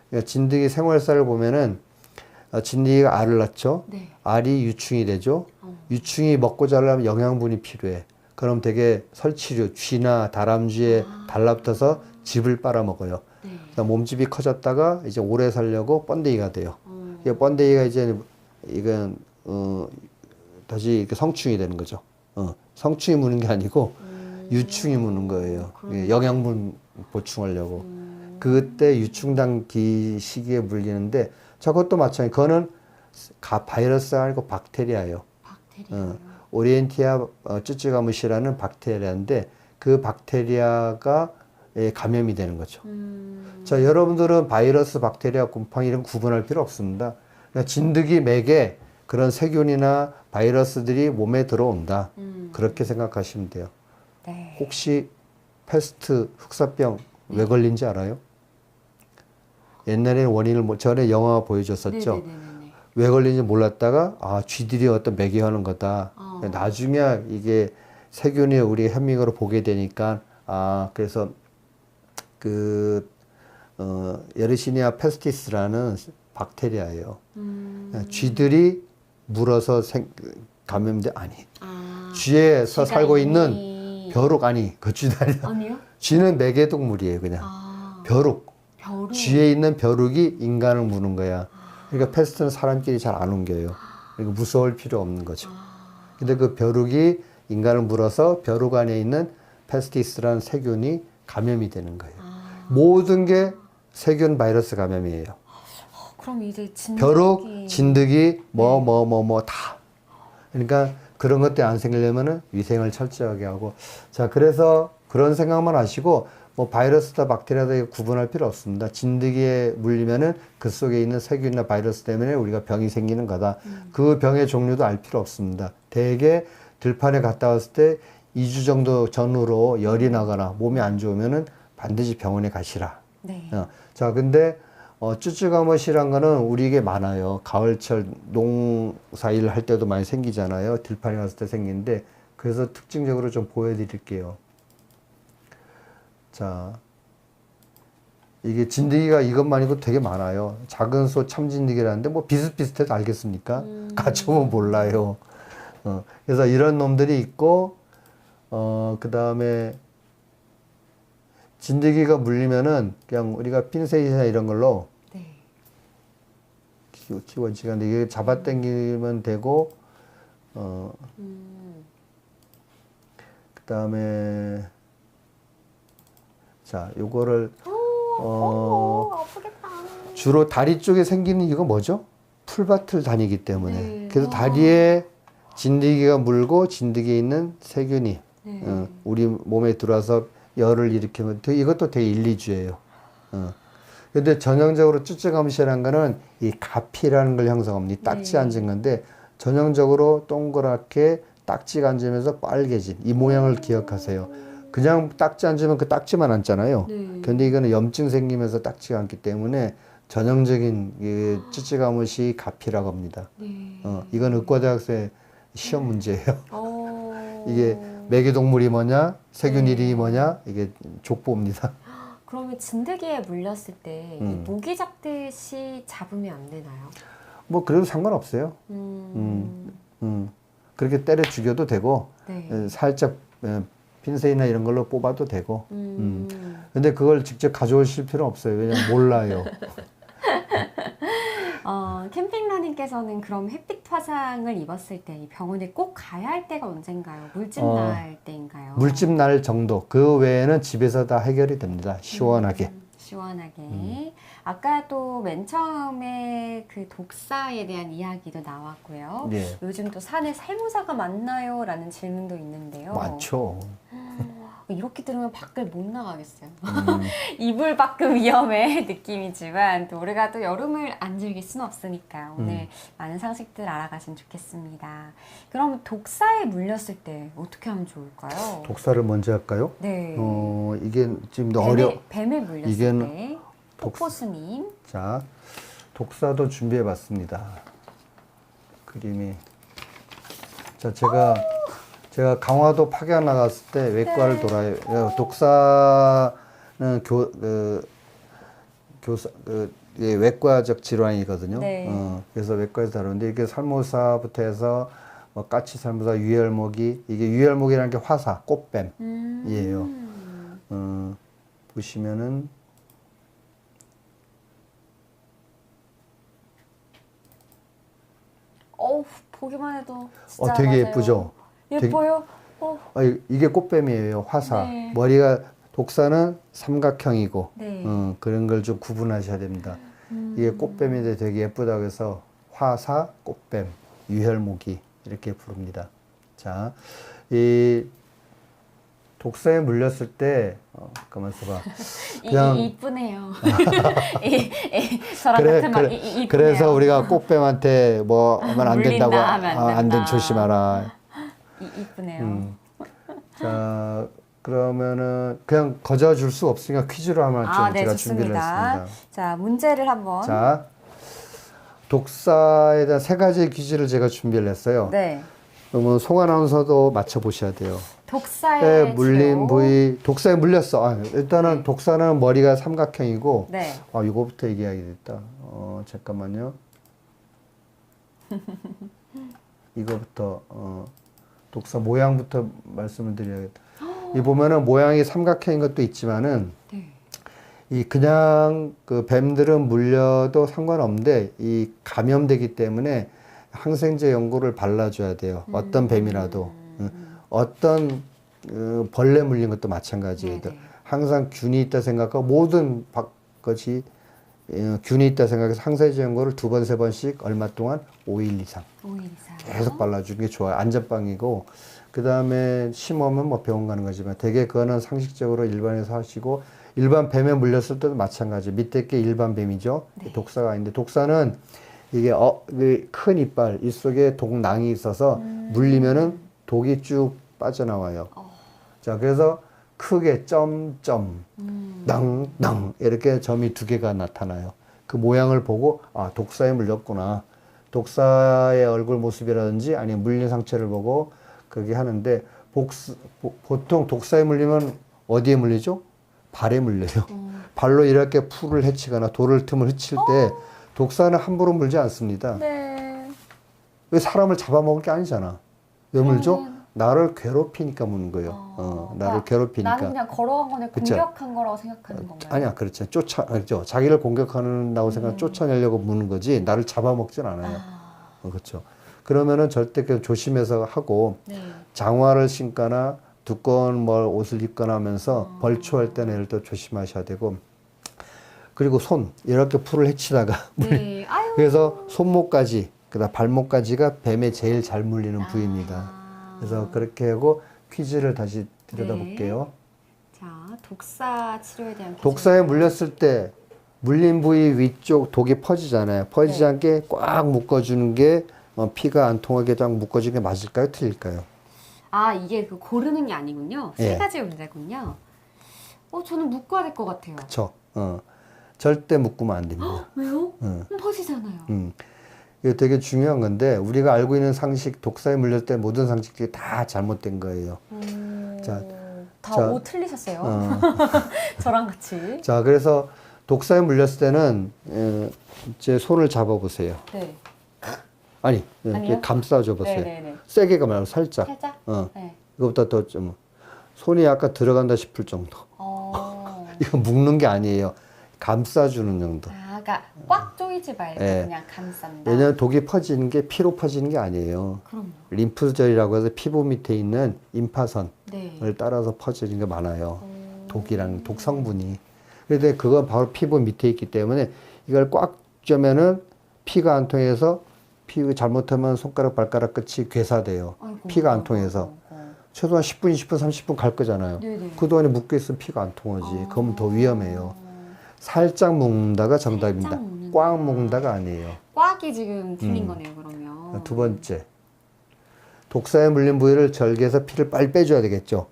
그러니까 진드기 생활사를 보면은 진드기가 알을 낳죠. 알이 유충이 되죠. 유충이 먹고 자라려면 영양분이 필요해. 그럼 되게 설치류, 쥐나 다람쥐에 달라붙어서 즙을 빨아먹어요. 몸집이 커졌다가 이제 오래 살려고 번데기가 돼요. 이 번데기가 이제 이건 다시 이렇게 성충이 되는 거죠. 성충이 무는 게 아니고 유충이 무는 거예요. 영양분 보충하려고. 그때 유충단기 시기에 물리는데 저것도 마찬가지. 그거는 바이러스가 아니고 박테리아예요. 오리엔티아 쯔쯔가무시라는 박테리아인데 그 박테리아가 감염이 되는 거죠. 자, 여러분들은 바이러스, 박테리아, 곰팡이 이런 구분할 필요 없습니다. 그러니까 진드기 맥에 그런 세균이나 바이러스들이 몸에 들어온다. 그렇게 생각하시면 돼요. 네. 혹시 패스트, 흑사병 왜 걸린지 알아요? 옛날에 원인을 전에 영화 보여줬었죠. 왜 걸린지 몰랐다가 쥐들이 어떤 매개하는 거다. 나중에 이게 세균이 우리 현미경으로 보게 되니까 그래서 예르시니아 페스티스라는 박테리아예요. 쥐들이 물어서 감염돼 아니. 쥐에서 살고 있는 벼룩 아니. 그 쥐도 아니야. 쥐는 매개동물이에요, 그냥. 벼룩. 쥐에 있는 벼룩이 인간을 무는 거야. 그러니까 패스트는 사람끼리 잘 안 옮겨요. 그러니까 무서울 필요 없는 거죠. 근데 그 벼룩이 인간을 물어서 벼룩 안에 있는 페스티스라는 세균이 감염이 되는 거예요. 모든 게 세균 바이러스 감염이에요. 그럼 이제 벼룩, 진드기, 다. 그러니까 그런 것들이 안 생기려면은 위생을 철저하게 하고. 자, 그래서 그런 생각만 하시고, 뭐 바이러스다 박테리아다 구분할 필요 없습니다. 진드기에 물리면은 그 속에 있는 세균이나 바이러스 때문에 우리가 병이 생기는 거다. 그 병의 종류도 알 필요 없습니다. 대개 들판에 갔다 왔을 때 2주 정도 전후로 열이 나거나 몸이 안 좋으면은 반드시 병원에 가시라. 자, 근데 쯔쯔가무시란 거는 우리에게 많아요. 가을철 농사일 할 때도 많이 생기잖아요. 들판에 갔을 때 생기는데 그래서 특징적으로 좀 보여드릴게요. 자, 이게 진드기가 이것만이고 되게 많아요. 작은 소 참진드기라는데 뭐 비슷비슷해도 알겠습니까? 같이 보면 몰라요. 그래서 이런 놈들이 있고, 그 다음에 진드기가 물리면은 그냥 우리가 핀셋이나 이런 걸로 키워지가 근데 이게 잡아당기면 되고, 그 다음에 자, 요거를 아프겠다. 주로 다리 쪽에 생기는 이유가 뭐죠? 풀밭을 다니기 때문에. 네. 그래서 다리에 진드기가 물고 진드기에 있는 세균이 네. 우리 몸에 들어와서 열을 일으키면 이것도 되게 일리주예요. 근데 전형적으로 쭈쭈감시라는 거는 이 가피라는 걸 형성합니다. 이 딱지 네. 앉은 건데 전형적으로 동그랗게 딱지가 앉으면서 빨개진 이 모양을 기억하세요. 그냥 딱지 앉으면 그 딱지만 앉잖아요. 네. 근데 이거는 염증 생기면서 딱지가 앉기 때문에 전형적인 이 쭈쭈가무시 가피라고 합니다. 네. 이건 의과대학생 시험 문제예요. 어... 이게 매개동물이 뭐냐, 세균 네. 이름이 뭐냐, 이게 족보입니다. 그러면 진드기에 물렸을 때 이 모기 잡듯이 잡으면 안 되나요? 뭐 그래도 상관없어요. 그렇게 때려 죽여도 되고, 네. 살짝 핀셋이나 이런 걸로 뽑아도 되고. 근데 그걸 직접 가져오실 필요 없어요. 왜냐면 몰라요. 캠핑러님께서는 그럼 햇빛 화상을 입었을 때 이 병원에 꼭 가야 할 때가 언젠가요? 물집 날 때인가요? 물집 날 정도. 그 외에는 집에서 다 해결이 됩니다. 시원하게. 시원하게. 아까 또 맨 처음에 그 독사에 대한 이야기도 나왔고요. 예. 요즘 또 산에 살모사가 많나요? 라는 질문도 있는데요. 많죠. 이렇게 들으면 밖을 못 나가겠어요. 이불 밖은 위험해 느낌이지만 또 우리가 또 여름을 안 즐길 수는 없으니까 오늘 많은 상식들 알아가시면 좋겠습니다. 그럼 독사에 물렸을 때 어떻게 하면 좋을까요? 독사를 먼저 할까요? 네. 이게 지금 어려. 뱀에 물렸을 이게 때 폭포스님. 자, 독사도 준비해 봤습니다. 그림이. 자, 제가 강화도 파견 나갔을 때 외과를 돌아요. 독사는 외과적 질환이거든요. 네. 그래서 외과에서 다루는데 이게 살모사부터 해서 뭐 까치 살모사, 유혈모기, 이게 유혈모기라는 게 화사, 꽃뱀이에요. 보시면은 보기만 해도 진짜 되게 맞아요. 예쁘죠? 예뻐요. 이게 꽃뱀이에요. 화사. 네. 머리가 독사는 삼각형이고 네. 그런 걸 좀 구분하셔야 됩니다. 이게 꽃뱀인데 되게 예쁘다고 해서 화사, 꽃뱀, 유혈모기 이렇게 부릅니다. 자, 이 독사에 물렸을 때 가만 있어봐. 그냥 이쁘네요. 저랑 같은 말 이쁘네요. 그래서 우리가 꽃뱀한테 뭐 하면 안 된다고 물린다 하면 안 안 된 된다. 조심하라. 이쁘네요. 자, 그러면은 그냥 거저 줄 수 없으니까 퀴즈로 하면 좀 네, 제가 좋습니다. 준비를 했습니다. 자, 문제를 한번. 자, 독사에 대한 세 가지 퀴즈를 제가 준비를 했어요. 네. 그러면 송 아나운서도 맞춰 보셔야 돼요. 독사에 물린 부위, 독사에 물렸어. 일단은 독사는 머리가 삼각형이고, 네. 이거부터 얘기해야겠다. 잠깐만요. 이거부터, 독사 모양부터 말씀을 드려야겠다. 이 보면은 모양이 삼각형인 것도 있지만은, 네. 이 그냥 그 뱀들은 물려도 상관없는데, 이 감염되기 때문에 항생제 연고를 발라줘야 돼요. 어떤 뱀이라도. 어떤 벌레 물린 것도 마찬가지예요. 네네. 항상 균이 있다 생각하고 모든 것이 균이 있다 생각해서 항생제 연고를 2번, 3번씩 얼마 동안 5일 이상 5일 이상. 계속 발라주는 게 좋아요. 안전빵이고 그 다음에 심하면 뭐 병원 가는 거지만 되게 그거는 상식적으로 일반에서 하시고 일반 뱀에 물렸을 때도 마찬가지. 밑에 게 일반 뱀이죠. 네. 독사가 있는데 독사는 이게 큰 이빨 이 속에 독낭이 있어서 물리면은 독이 쭉 빠져나와요. 자, 그래서 크게 점점 낭낭 이렇게 점이 2개가 나타나요. 그 모양을 보고 독사에 물렸구나. 독사의 얼굴 모습이라든지 아니면 물린 상처를 보고 그게 하는데 보통 독사에 물리면 어디에 물리죠? 발에 물려요. 발로 이렇게 풀을 헤치거나 돌을 틈을 헤칠 때 독사는 함부로 물지 않습니다. 네. 왜 사람을 잡아먹을 게 아니잖아. 왜 물죠? 나를 괴롭히니까 무는 거예요. 나를 괴롭히니까. 나는 그냥 걸어간 거네 그쵸? 공격한 거라고 생각하는 건가요? 아니야, 그렇죠. 그렇죠. 자기를 공격한다고 생각, 쫓아내려고 무는 거지, 나를 잡아먹진 않아요. 그렇죠. 그러면은 절대 그 조심해서 하고, 네. 장화를 신거나 두꺼운 옷을 입거나 하면서 벌초할 때는 예를 들어 조심하셔야 되고, 그리고 손 이렇게 풀을 헤치다가 네. 아유. 그래서 손목까지 그다음 발목까지가 뱀에 제일 잘 물리는 부위입니다. 그래서 그렇게 하고 퀴즈를 다시 들여다볼게요. 자, 독사 치료에 대한 독사에 물렸을 때 물린 부위 위쪽 독이 퍼지잖아요. 퍼지지 네. 않게 꽉 묶어주는 게 피가 안 통하게 딱 묶어주는 게 맞을까요? 틀릴까요? 아, 이게 그 고르는 게 아니군요. 세 예. 가지 문제군요. 저는 묶어야 될 것 같아요. 그쵸. 절대 묶으면 안 됩니다. 왜요? 퍼지잖아요. 이게 되게 중요한 건데 우리가 알고 있는 상식, 독사에 물렸을 때 모든 상식들이 다 잘못된 거예요. 자, 다 자, 오 틀리셨어요. 저랑 같이. 자, 그래서 독사에 물렸을 때는 이제 손을 잡아보세요. 네. 아니, 이렇게 아니요? 감싸줘 보세요. 네네네. 세게가 말고 살짝. 살짝? 네. 이거보다 더 좀 손이 약간 들어간다 싶을 정도. 이거 묶는 게 아니에요. 감싸주는 정도. 그러니까 꽉 조이지 말고 네. 그냥 감싼다. 왜냐하면 독이 퍼지는 게 피로 퍼지는 게 아니에요. 그럼요. 림프절이라고 해서 피부 밑에 있는 임파선을 네. 따라서 퍼지는 게 많아요. 독이랑 독 성분이. 그런데 그건 바로 피부 밑에 있기 때문에 이걸 꽉 쬐면은 피가 안 통해서 피 잘못하면 손가락 발가락 끝이 괴사돼요. 아이고, 피가 안 통해서. 최소한 10분, 20분, 30분 갈 거잖아요. 네네. 그동안에 묶여있으면 피가 안 통하지. 그러면 더 위험해요. 살짝 묶는다가 정답입니다. 살짝 묶는다. 꽉 묶는다가 아니에요. 꽉이 지금 틀린 거네요, 그러면. 두 번째. 독사에 물린 부위를 절개해서 피를 빨리 빼줘야 되겠죠.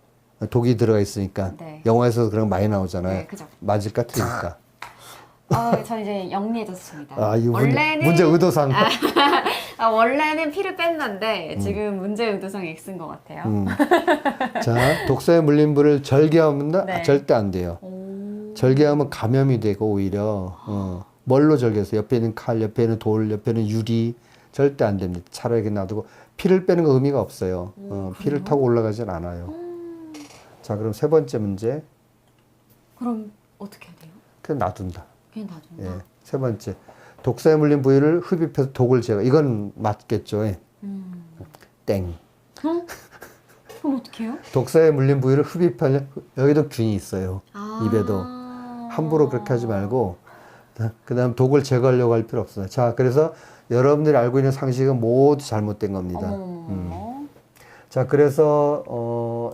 독이 들어가 있으니까. 네. 영화에서 그런 거 많이 나오잖아요. 네, 그죠. 맞을까 틀릴까? 저 이제 영리해졌습니다. 아, 이거 원래는 문제 의도상. 원래는 피를 뺐는데 지금 문제 의도상 X인 것 같아요. 자, 독사에 물린 부위를 절개하면 네. 절대 안 돼요. 절개하면 감염이 되고 오히려 뭘로 절개해서 옆에 있는 칼, 옆에 있는 돌, 옆에 있는 유리 절대 안 됩니다. 차라리 이렇게 놔두고 피를 빼는 거 의미가 없어요. 피를 타고 올라가진 않아요. 자, 그럼 세 번째 문제. 그럼 어떻게 해야 돼요? 그냥 놔둔다. 그냥 놔둔다. 예. 세 번째. 독사에 물린 부위를 흡입해서 독을 제거. 이건 맞겠죠. 예. 땡. 그럼 어떻게 해요? 독사에 물린 부위를 흡입하려 여기도 균이 있어요. 입에도. 함부로 그렇게 하지 말고 그 다음 독을 제거하려고 할 필요 없어요. 자, 그래서 여러분들이 알고 있는 상식은 모두 잘못된 겁니다. 자, 그래서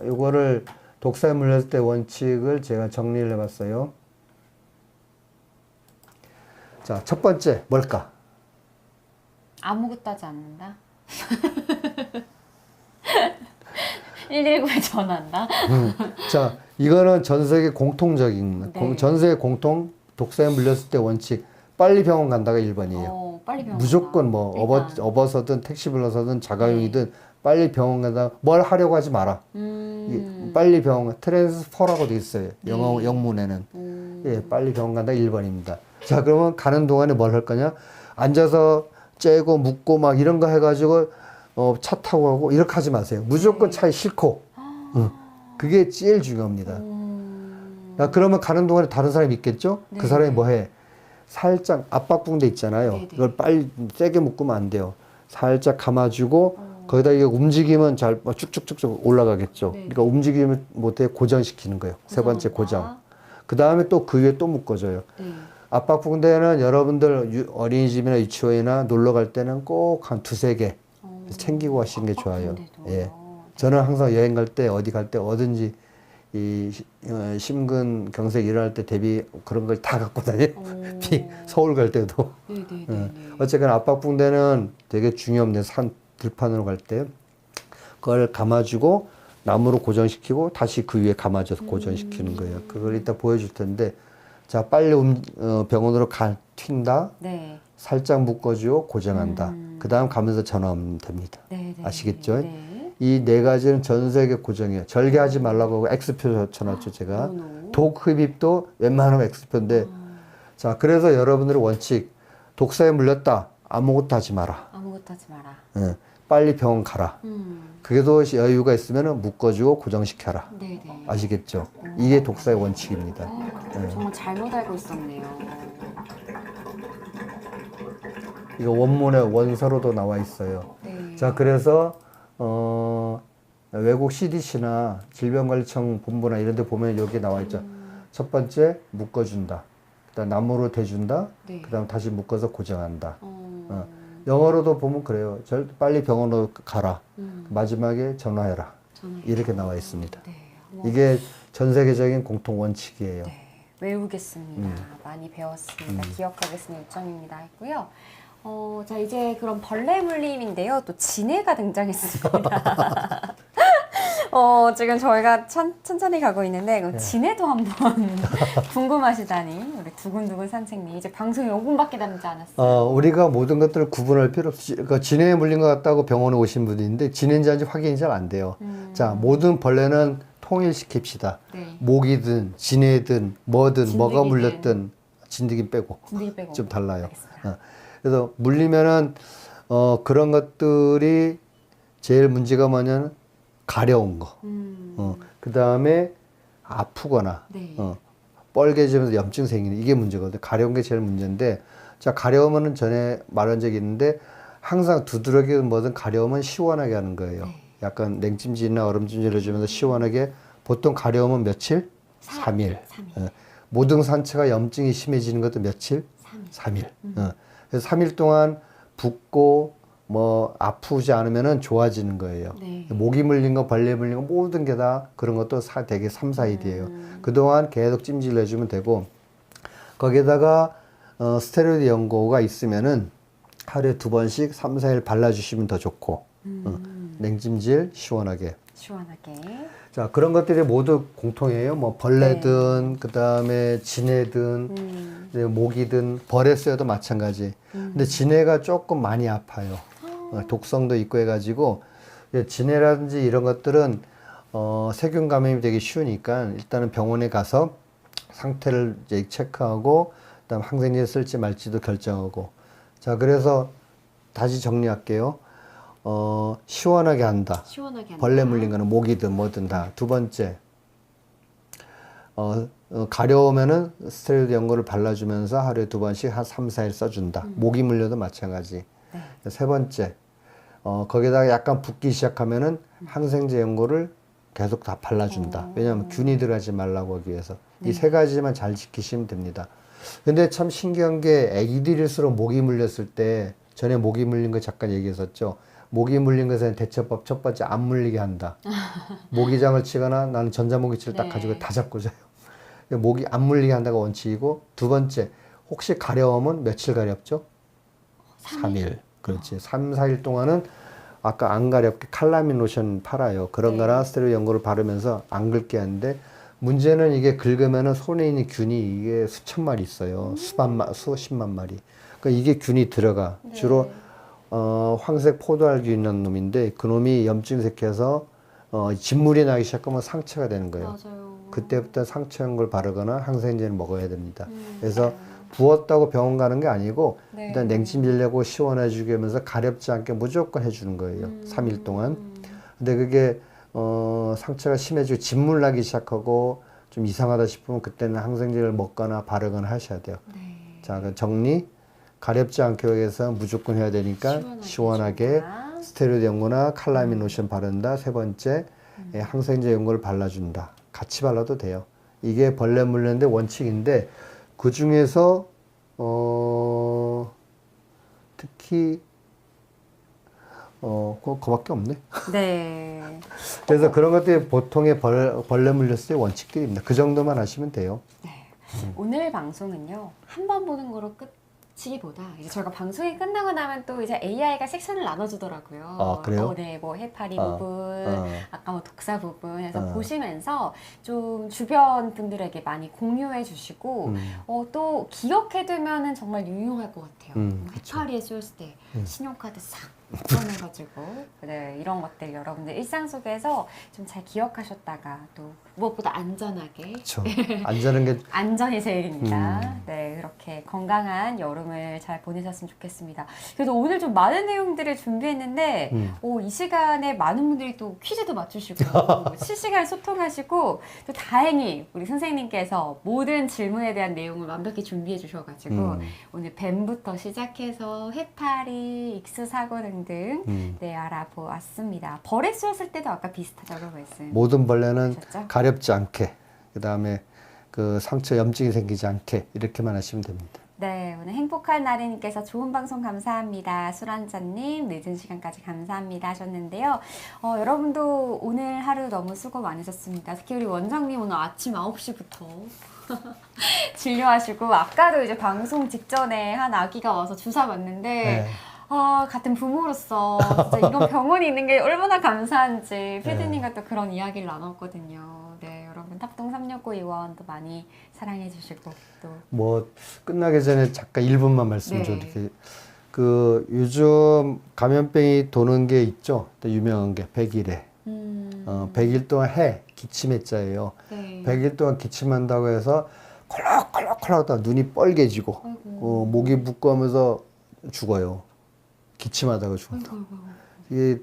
이거를 독사에 물렸을 때 원칙을 제가 정리를 해봤어요. 자, 첫 번째 뭘까? 아무것도 하지 않는다. 119에 전화한다. 자, 이거는 전 세계 공통적인, 네. 전 세계 공통 독사에 물렸을 때 원칙. 빨리 병원 간다가 1번이에요. 빨리 병원 무조건 뭐 일단. 업어서든 택시 불러서든 자가용이든 빨리 병원 가다 뭘 하려고 하지 마라. 빨리 병원 트랜스퍼라고 돼 있어요. 영어 영문에는. 예, 빨리 병원 간다 1번입니다. 자, 그러면 가는 동안에 뭘 할 거냐? 앉아서 째고 묶고 막 이런 거 해가지고 차 타고 가고 이렇게 하지 마세요. 무조건 차에 싣고. 그게 제일 중요합니다. 야, 그러면 가는 동안에 다른 사람이 있겠죠? 네. 그 사람이 뭐 해? 살짝 압박붕대 있잖아요. 네네. 이걸 빨리 세게 묶으면 안 돼요. 살짝 감아주고 거기다 이게 움직이면 잘 쭉쭉쭉쭉 올라가겠죠. 네. 그러니까 움직이면 못해 고정시키는 거예요. 세 번째 고정. 그 다음에 또 그 위에 또 묶어줘요. 네. 압박붕대는 여러분들 어린이집이나 유치원이나 놀러 갈 때는 꼭 한 두세 개 챙기고 가시는 게 좋아요. 압박붕대도. 예. 저는 항상 여행 갈 때 어디 갈 때 어딘지 이 심근 경색 일어날 때 대비 그런 걸 다 갖고 다녀요. 서울 갈 때도. 네네네. 어쨌거나 압박붕대는 되게 중요합니다. 산 들판으로 갈 때 그걸 감아주고 나무로 고정시키고 다시 그 위에 감아줘서 고정시키는 거예요. 그걸 이따 보여줄 텐데 자, 빨리 병원으로 튄다. 네. 살짝 묶어주고 고정한다. 그 다음 가면서 전화하면 됩니다. 네네. 아시겠죠? 네. 이 네 가지는 전 세계 고정이에요. 절개하지 말라고 하고 X표 쳐놨죠, 제가. 독 흡입도 웬만하면 X표인데. 자, 그래서 여러분들의 원칙. 독사에 물렸다. 아무것도 하지 마라. 아무것도 하지 마라. 예, 빨리 병원 가라. 그래도 여유가 있으면 묶어주고 고정시켜라. 네네. 아시겠죠? 이게 독사의 원칙입니다. 정말 잘못 알고 있었네요. 이거 원문에 원서로도 나와 있어요. 네. 자, 그래서 외국 CDC나 질병관리청 본부나 이런 데 보면 여기 나와 있죠. 첫 번째, 묶어준다. 그다음 나무로 대준다. 네. 그다음 다시 묶어서 고정한다. 영어로도 보면 그래요. 빨리 병원으로 가라. 마지막에 전화해라. 이렇게 나와 있습니다. 네. 이게 전 세계적인 공통 원칙이에요. 네. 외우겠습니다. 많이 배웠습니다. 기억하겠습니다. 요점입니다. 했고요. 자, 이제 그럼 벌레 물림인데요. 또 진해가 등장했습니다. 지금 저희가 천천히 가고 있는데, 그럼 진해도 한번 궁금하시다니, 우리 두근두근 산책님. 이제 방송이 5분밖에 남지 않았어요. 우리가 모든 것들을 구분할 필요 없이, 그러니까 진해에 물린 것 같다고 병원에 오신 분이 있는데, 진해인지 아닌지 확인이 잘 안 돼요. 자, 모든 벌레는 통일시킵시다. 네. 모기든, 진해든, 뭐든, 뭐가 진드기든. 물렸든, 진드기 빼고. 진드기 빼고. 좀 달라요. 알겠습니다. 그래서 물리면은, 그런 것들이 제일 문제가 뭐냐면, 가려운 거. 그 다음에 아프거나, 네. 뻘개지면서 염증 생기는 이게 문제거든요. 가려운 게 제일 문제인데, 자, 가려우면은 전에 말한 적이 있는데, 항상 두드러기든 뭐든 가려우면 시원하게 하는 거예요. 네. 약간 냉찜질이나 얼음찜질 해주면서 시원하게, 보통 가려우면 며칠? 3일. 모든 상처가 염증이 심해지는 것도 며칠? 3일. 그래서 3일 동안 붓고, 뭐 아프지 않으면은 좋아지는 거예요. 네. 모기 물린 거, 벌레 물린 거 모든 게 다 그런 것도 되게 3, 4일이에요. 그동안 계속 찜질 해주면 되고, 거기에다가 스테로이드 연고가 있으면은 하루에 2번씩 3, 4일 발라주시면 더 좋고, 냉찜질 시원하게. 시원하게. 자, 그런 것들이 모두 공통이에요. 뭐 벌레든 그다음에 진해든 모기든 벌에 쓰여도 마찬가지. 근데 진해가 조금 많이 아파요. 독성도 있고 해가지고 진해라든지 이런 것들은 세균 감염이 되기 쉬우니까 일단은 병원에 가서 상태를 이제 체크하고 그다음 항생제 쓸지 말지도 결정하고. 자, 그래서 다시 정리할게요. 시원하게 한다. 시원하게 한다. 벌레 물린 거는 모기든 뭐든 다. 두 번째, 가려우면은 스테로이드 연고를 발라주면서 하루에 2번씩 한 3, 4일 써준다. 모기 물려도 마찬가지. 네. 세 번째, 거기다가 약간 붓기 시작하면은 항생제 연고를 계속 다 발라준다. 왜냐하면 균이 들어가지 말라고 하기 위해서. 이 세 가지만 잘 지키시면 됩니다. 근데 참 신기한 게 애기들일수록 모기 물렸을 때, 전에 모기 물린 거 잠깐 얘기했었죠. 모기 물린 것에는 대처법 첫 번째 안 물리게 한다. 모기장을 치거나 나는 전자모기치를 딱 네. 가지고 다 잡고 자요. 모기 안 물리게 한다가 원칙이고, 두 번째, 혹시 가려우면 며칠 가렵죠? 3일. 그렇지. 3, 4일 동안은 아까 안 가렵게 칼라민 로션 팔아요. 그런 네. 거나 스테로이드 연고를 바르면서 안 긁게 하는데, 문제는 이게 긁으면은 손에 있는 균이 이게 수천 마리 있어요. 수십만 마리. 그러니까 이게 균이 들어가. 네. 주로 황색 포도알균 있는 놈인데 그 놈이 염증색해서 진물이 나기 시작하면 상처가 되는 거예요. 맞아요. 그때부터 상처한 걸 바르거나 항생제를 먹어야 됩니다. 그래서 부었다고 병원 가는 게 아니고 네. 일단 냉찜질 내고 시원해주게 하면서 가렵지 않게 무조건 해주는 거예요. 3일 동안. 근데 그게 상처가 심해지고 진물 나기 시작하고 좀 이상하다 싶으면 그때는 항생제를 먹거나 바르거나 하셔야 돼요. 네. 자, 그 정리. 가렵지 않게 위해서 무조건 해야 되니까 시원하게 해준다. 스테로이드 연고나 칼라민 로션 바른다. 세 번째, 항생제 연고를 발라준다. 같이 발라도 돼요. 이게 벌레 물렸는데 원칙인데 그 중에서 특히 그거밖에 없네. 네. 그래서 그런 것들이 보통의 벌레 물렸을 때 원칙들입니다. 그 정도만 하시면 돼요. 오늘 방송은요, 한 번 보는 거로 끝이기보다, 이제 저희가 방송이 끝나고 나면 또 이제 AI가 섹션을 나눠주더라고요. 아, 그래요? 네, 뭐 해파리 부분, 아까 뭐 독사 부분 해서 어. 보시면서 좀 주변 분들에게 많이 공유해 주시고, 또 기억해두면은 정말 유용할 것 같아요. 그쵸. 해파리에 쏘였을 때 신용카드 싹 꺼내가지고 네, 이런 것들 여러분들 일상 속에서 좀 잘 기억하셨다가 또 무엇보다 안전하게 그렇죠. 안전한 게 안전이 제일입니다. 네, 그렇게 건강한 여름을 잘 보내셨으면 좋겠습니다. 그래도 오늘 좀 많은 내용들을 준비했는데, 이 시간에 많은 분들이 또 퀴즈도 맞추시고, 실시간 소통하시고, 또 다행히 우리 선생님께서 모든 질문에 대한 내용을 완벽히 준비해 주셔가지고, 오늘 뱀부터 시작해서 해파리, 익수사고 등등, 네, 알아보았습니다. 벌에 쏘였을 때도 아까 비슷하다고 말씀. 모든 벌레는 하셨죠? 가렵지 않게, 그 다음에 그 상처 염증이 생기지 않게 이렇게만 하시면 됩니다. 네, 오늘 행복한 나래님께서 좋은 방송 감사합니다. 술 한잔님 늦은 시간까지 감사합니다 하셨는데요. 여러분도 오늘 하루 너무 수고 많으셨습니다. 특히 우리 원장님 오늘 아침 9시부터 진료하시고 아까도 이제 방송 직전에 한 아기가 와서 주사 맞는데 네. 같은 부모로서 진짜 이런 병원이 있는 게 얼마나 감사한지 피디님과 또 그런 이야기를 나눴거든요. 네, 여러분 탑동 369 의원도 많이 사랑해 주시고 또 뭐 끝나기 전에 잠깐 1분만 말씀 좀 네. 이렇게 그 요즘 감염병이 도는 게 있죠. 또 유명한 게 백일해. 100일 동안 기침해자예요. 네. 100일 동안 기침한다고 해서 콜록콜록콜록하다 눈이 뻘개지고 아이고. 목이 붓고하면서 죽어요. 기침하다가 죽는다. 아이고, 아이고. 이게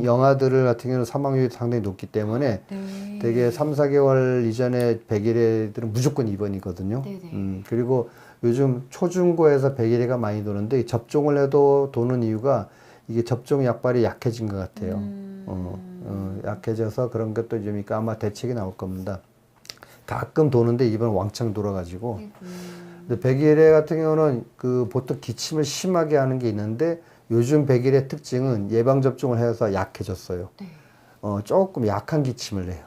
영아들 같은 경우는 사망률이 상당히 높기 때문에 네. 되게 3, 4개월 이전에 100일애들은 무조건 입원이거든요. 네네. 그리고 요즘 초중고에서 100일애가 많이 도는데 접종을 해도 도는 이유가 이게 접종 약발이 약해진 것 같아요. 약해져서 그런 것도 좀 있고 아마 대책이 나올 겁니다. 가끔 도는데 이번 왕창 돌아가지고. 근데 100일애 같은 경우는 그 보통 기침을 심하게 하는 게 있는데 요즘 100일의 특징은 예방접종을 해서 약해졌어요. 네. 조금 약한 기침을 해요.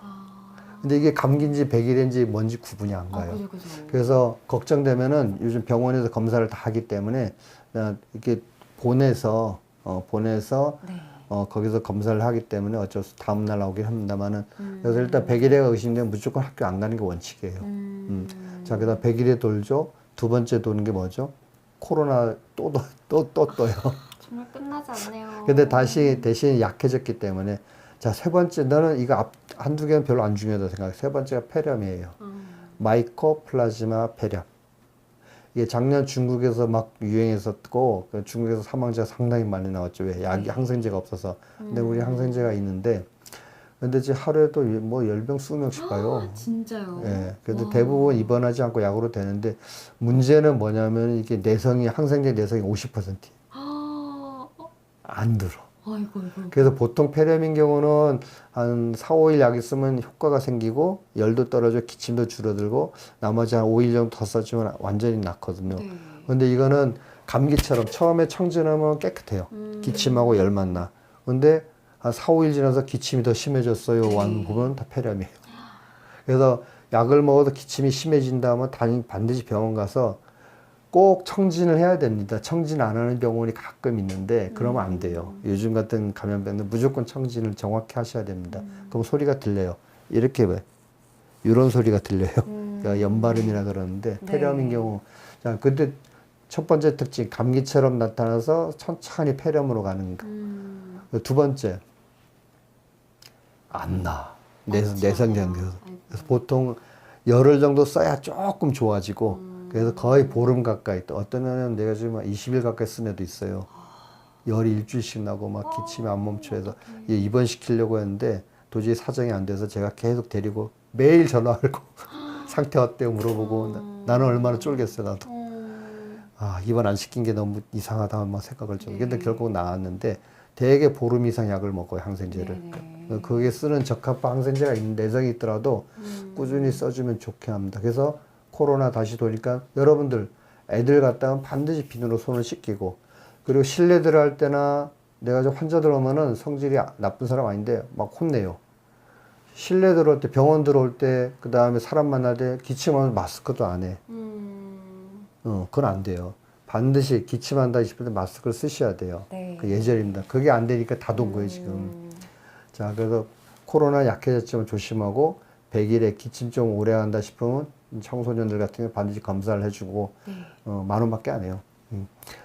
근데 이게 감기인지 100일인지 뭔지 구분이 안 가요. 그죠, 그죠. 그래서 걱정되면은 요즘 병원에서 검사를 다 하기 때문에 그냥 이렇게 보내서 네. 거기서 검사를 하기 때문에 어쩔 수 다음날 나오긴 합니다만은 그래서 일단 100일애가 의심되면 무조건 학교 안 가는 게 원칙이에요. 자, 그다음 100일에 돌죠. 두 번째 도는 게 뭐죠? 코로나 또 떠요. 정말 끝나지 않네요. 근데 대신 약해졌기 때문에 자, 세 번째 너는 이거 한두 개는 별로 안 중요하다고 생각해. 세 번째가 폐렴이에요. 마이코플라즈마 폐렴. 이게 작년 중국에서 막 유행했었고 중국에서 사망자가 상당히 많이 나왔죠. 왜? 약이 항생제가 없어서. 근데 우리 항생제가 있는데 근데 지금 하루에도 뭐 10명, 20명씩 가요. 진짜요? 예. 그래도 와. 대부분 입원하지 않고 약으로 되는데 문제는 뭐냐면 이게 항생제 내성이 50%. 안 들어. 아이고, 아이고. 그래서 보통 폐렴인 경우는 한 4, 5일 약 있으면 효과가 생기고 열도 떨어져 기침도 줄어들고 나머지 한 5일 정도 더 써주면 완전히 낫거든요. 네. 근데 이거는 감기처럼 처음에 청진하면 깨끗해요. 기침하고 열만 나. 근데 한 4, 5일 지나서 기침이 더 심해졌어요. 보면 다 폐렴이에요. 그래서 약을 먹어도 기침이 심해진다면 반드시 병원 가서 꼭 청진을 해야 됩니다. 청진 안 하는 병원이 가끔 있는데 그러면 안 돼요. 요즘 같은 감염병은 무조건 청진을 정확히 하셔야 됩니다. 그럼 소리가 들려요. 이렇게 왜? 이런 소리가 들려요. 그러니까 연발음이라 그러는데 네. 폐렴인 경우 자, 근데 첫 번째 특징 감기처럼 나타나서 천천히 폐렴으로 가는 거. 두 번째 안 나. 내성장돼서. 그래서 보통 열흘 정도 써야 조금 좋아지고 그래서 거의 보름 가까이 또 어떤 애는 내가 지금 20일 가까이 쓴 애도 있어요. 열이 일주일씩 나고 막 기침이 안 멈춰서 입원시키려고 했는데 도저히 사정이 안 돼서 제가 계속 데리고 매일 전화하고 상태 어때요 물어보고 나는 얼마나 쫄겠어요 나도. 입원 안 시킨 게 너무 이상하다 막 생각을 좀. 근데 결국 나았는데 대개 보름 이상 약을 먹어요 항생제를. 그게 쓰는 적합한 항생제가 있는 내성이 있더라도 꾸준히 써주면 좋게 합니다. 그래서 코로나 다시 도니까 여러분들 애들 갔다면 반드시 비누로 손을 씻기고 그리고 실내 들어갈 때나 내가 좀 환자들 오면은 성질이 나쁜 사람 아닌데 막 혼내요. 실내 들어올 때 병원 들어올 때 그 다음에 사람 만날 때 기침하면 마스크도 안 해. 그건 안 돼요. 반드시 기침한다 싶을 때 마스크를 쓰셔야 돼요. 네. 그 예절입니다. 그게 안 되니까 다 돈 거예요 지금. 자, 그래서 코로나 약해졌지만 조심하고 100일에 기침 좀 오래 한다 싶으면 청소년들 같은 경우 반드시 검사를 해주고 10,000원밖에 안 해요.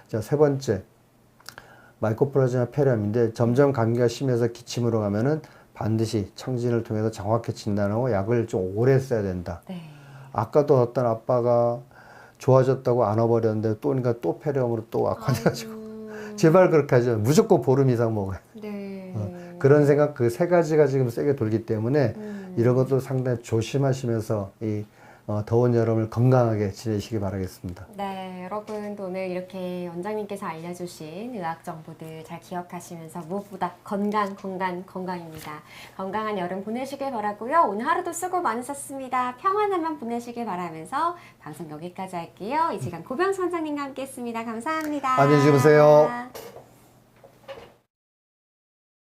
자, 세 번째 마이코플라즈마 폐렴인데 점점 감기가 심해서 기침으로 가면은 반드시 청진을 통해서 정확히 진단하고 약을 좀 오래 써야 된다. 네. 아까도 어떤 아빠가 좋아졌다고 안아버렸는데 그러니까 또 폐렴으로 또 악화돼가지고 제발 그렇게 하지 마. 무조건 보름 이상 먹어요. 네. 그런 생각 그 세 가지가 지금 세게 돌기 때문에 이런 것도 상당히 조심하시면서 더운 여름을 건강하게 지내시기 바라겠습니다. 네, 여러분도 오늘 이렇게 원장님께서 알려주신 의학 정보들 잘 기억하시면서 무엇보다 건강입니다. 건강한 여름 보내시길 바라고요. 오늘 하루도 수고 많으셨습니다. 평안한만 보내시길 바라면서 방송 여기까지 할게요. 이 시간 고병수 원장님과 함께했습니다. 감사합니다. 안녕히 주무세요.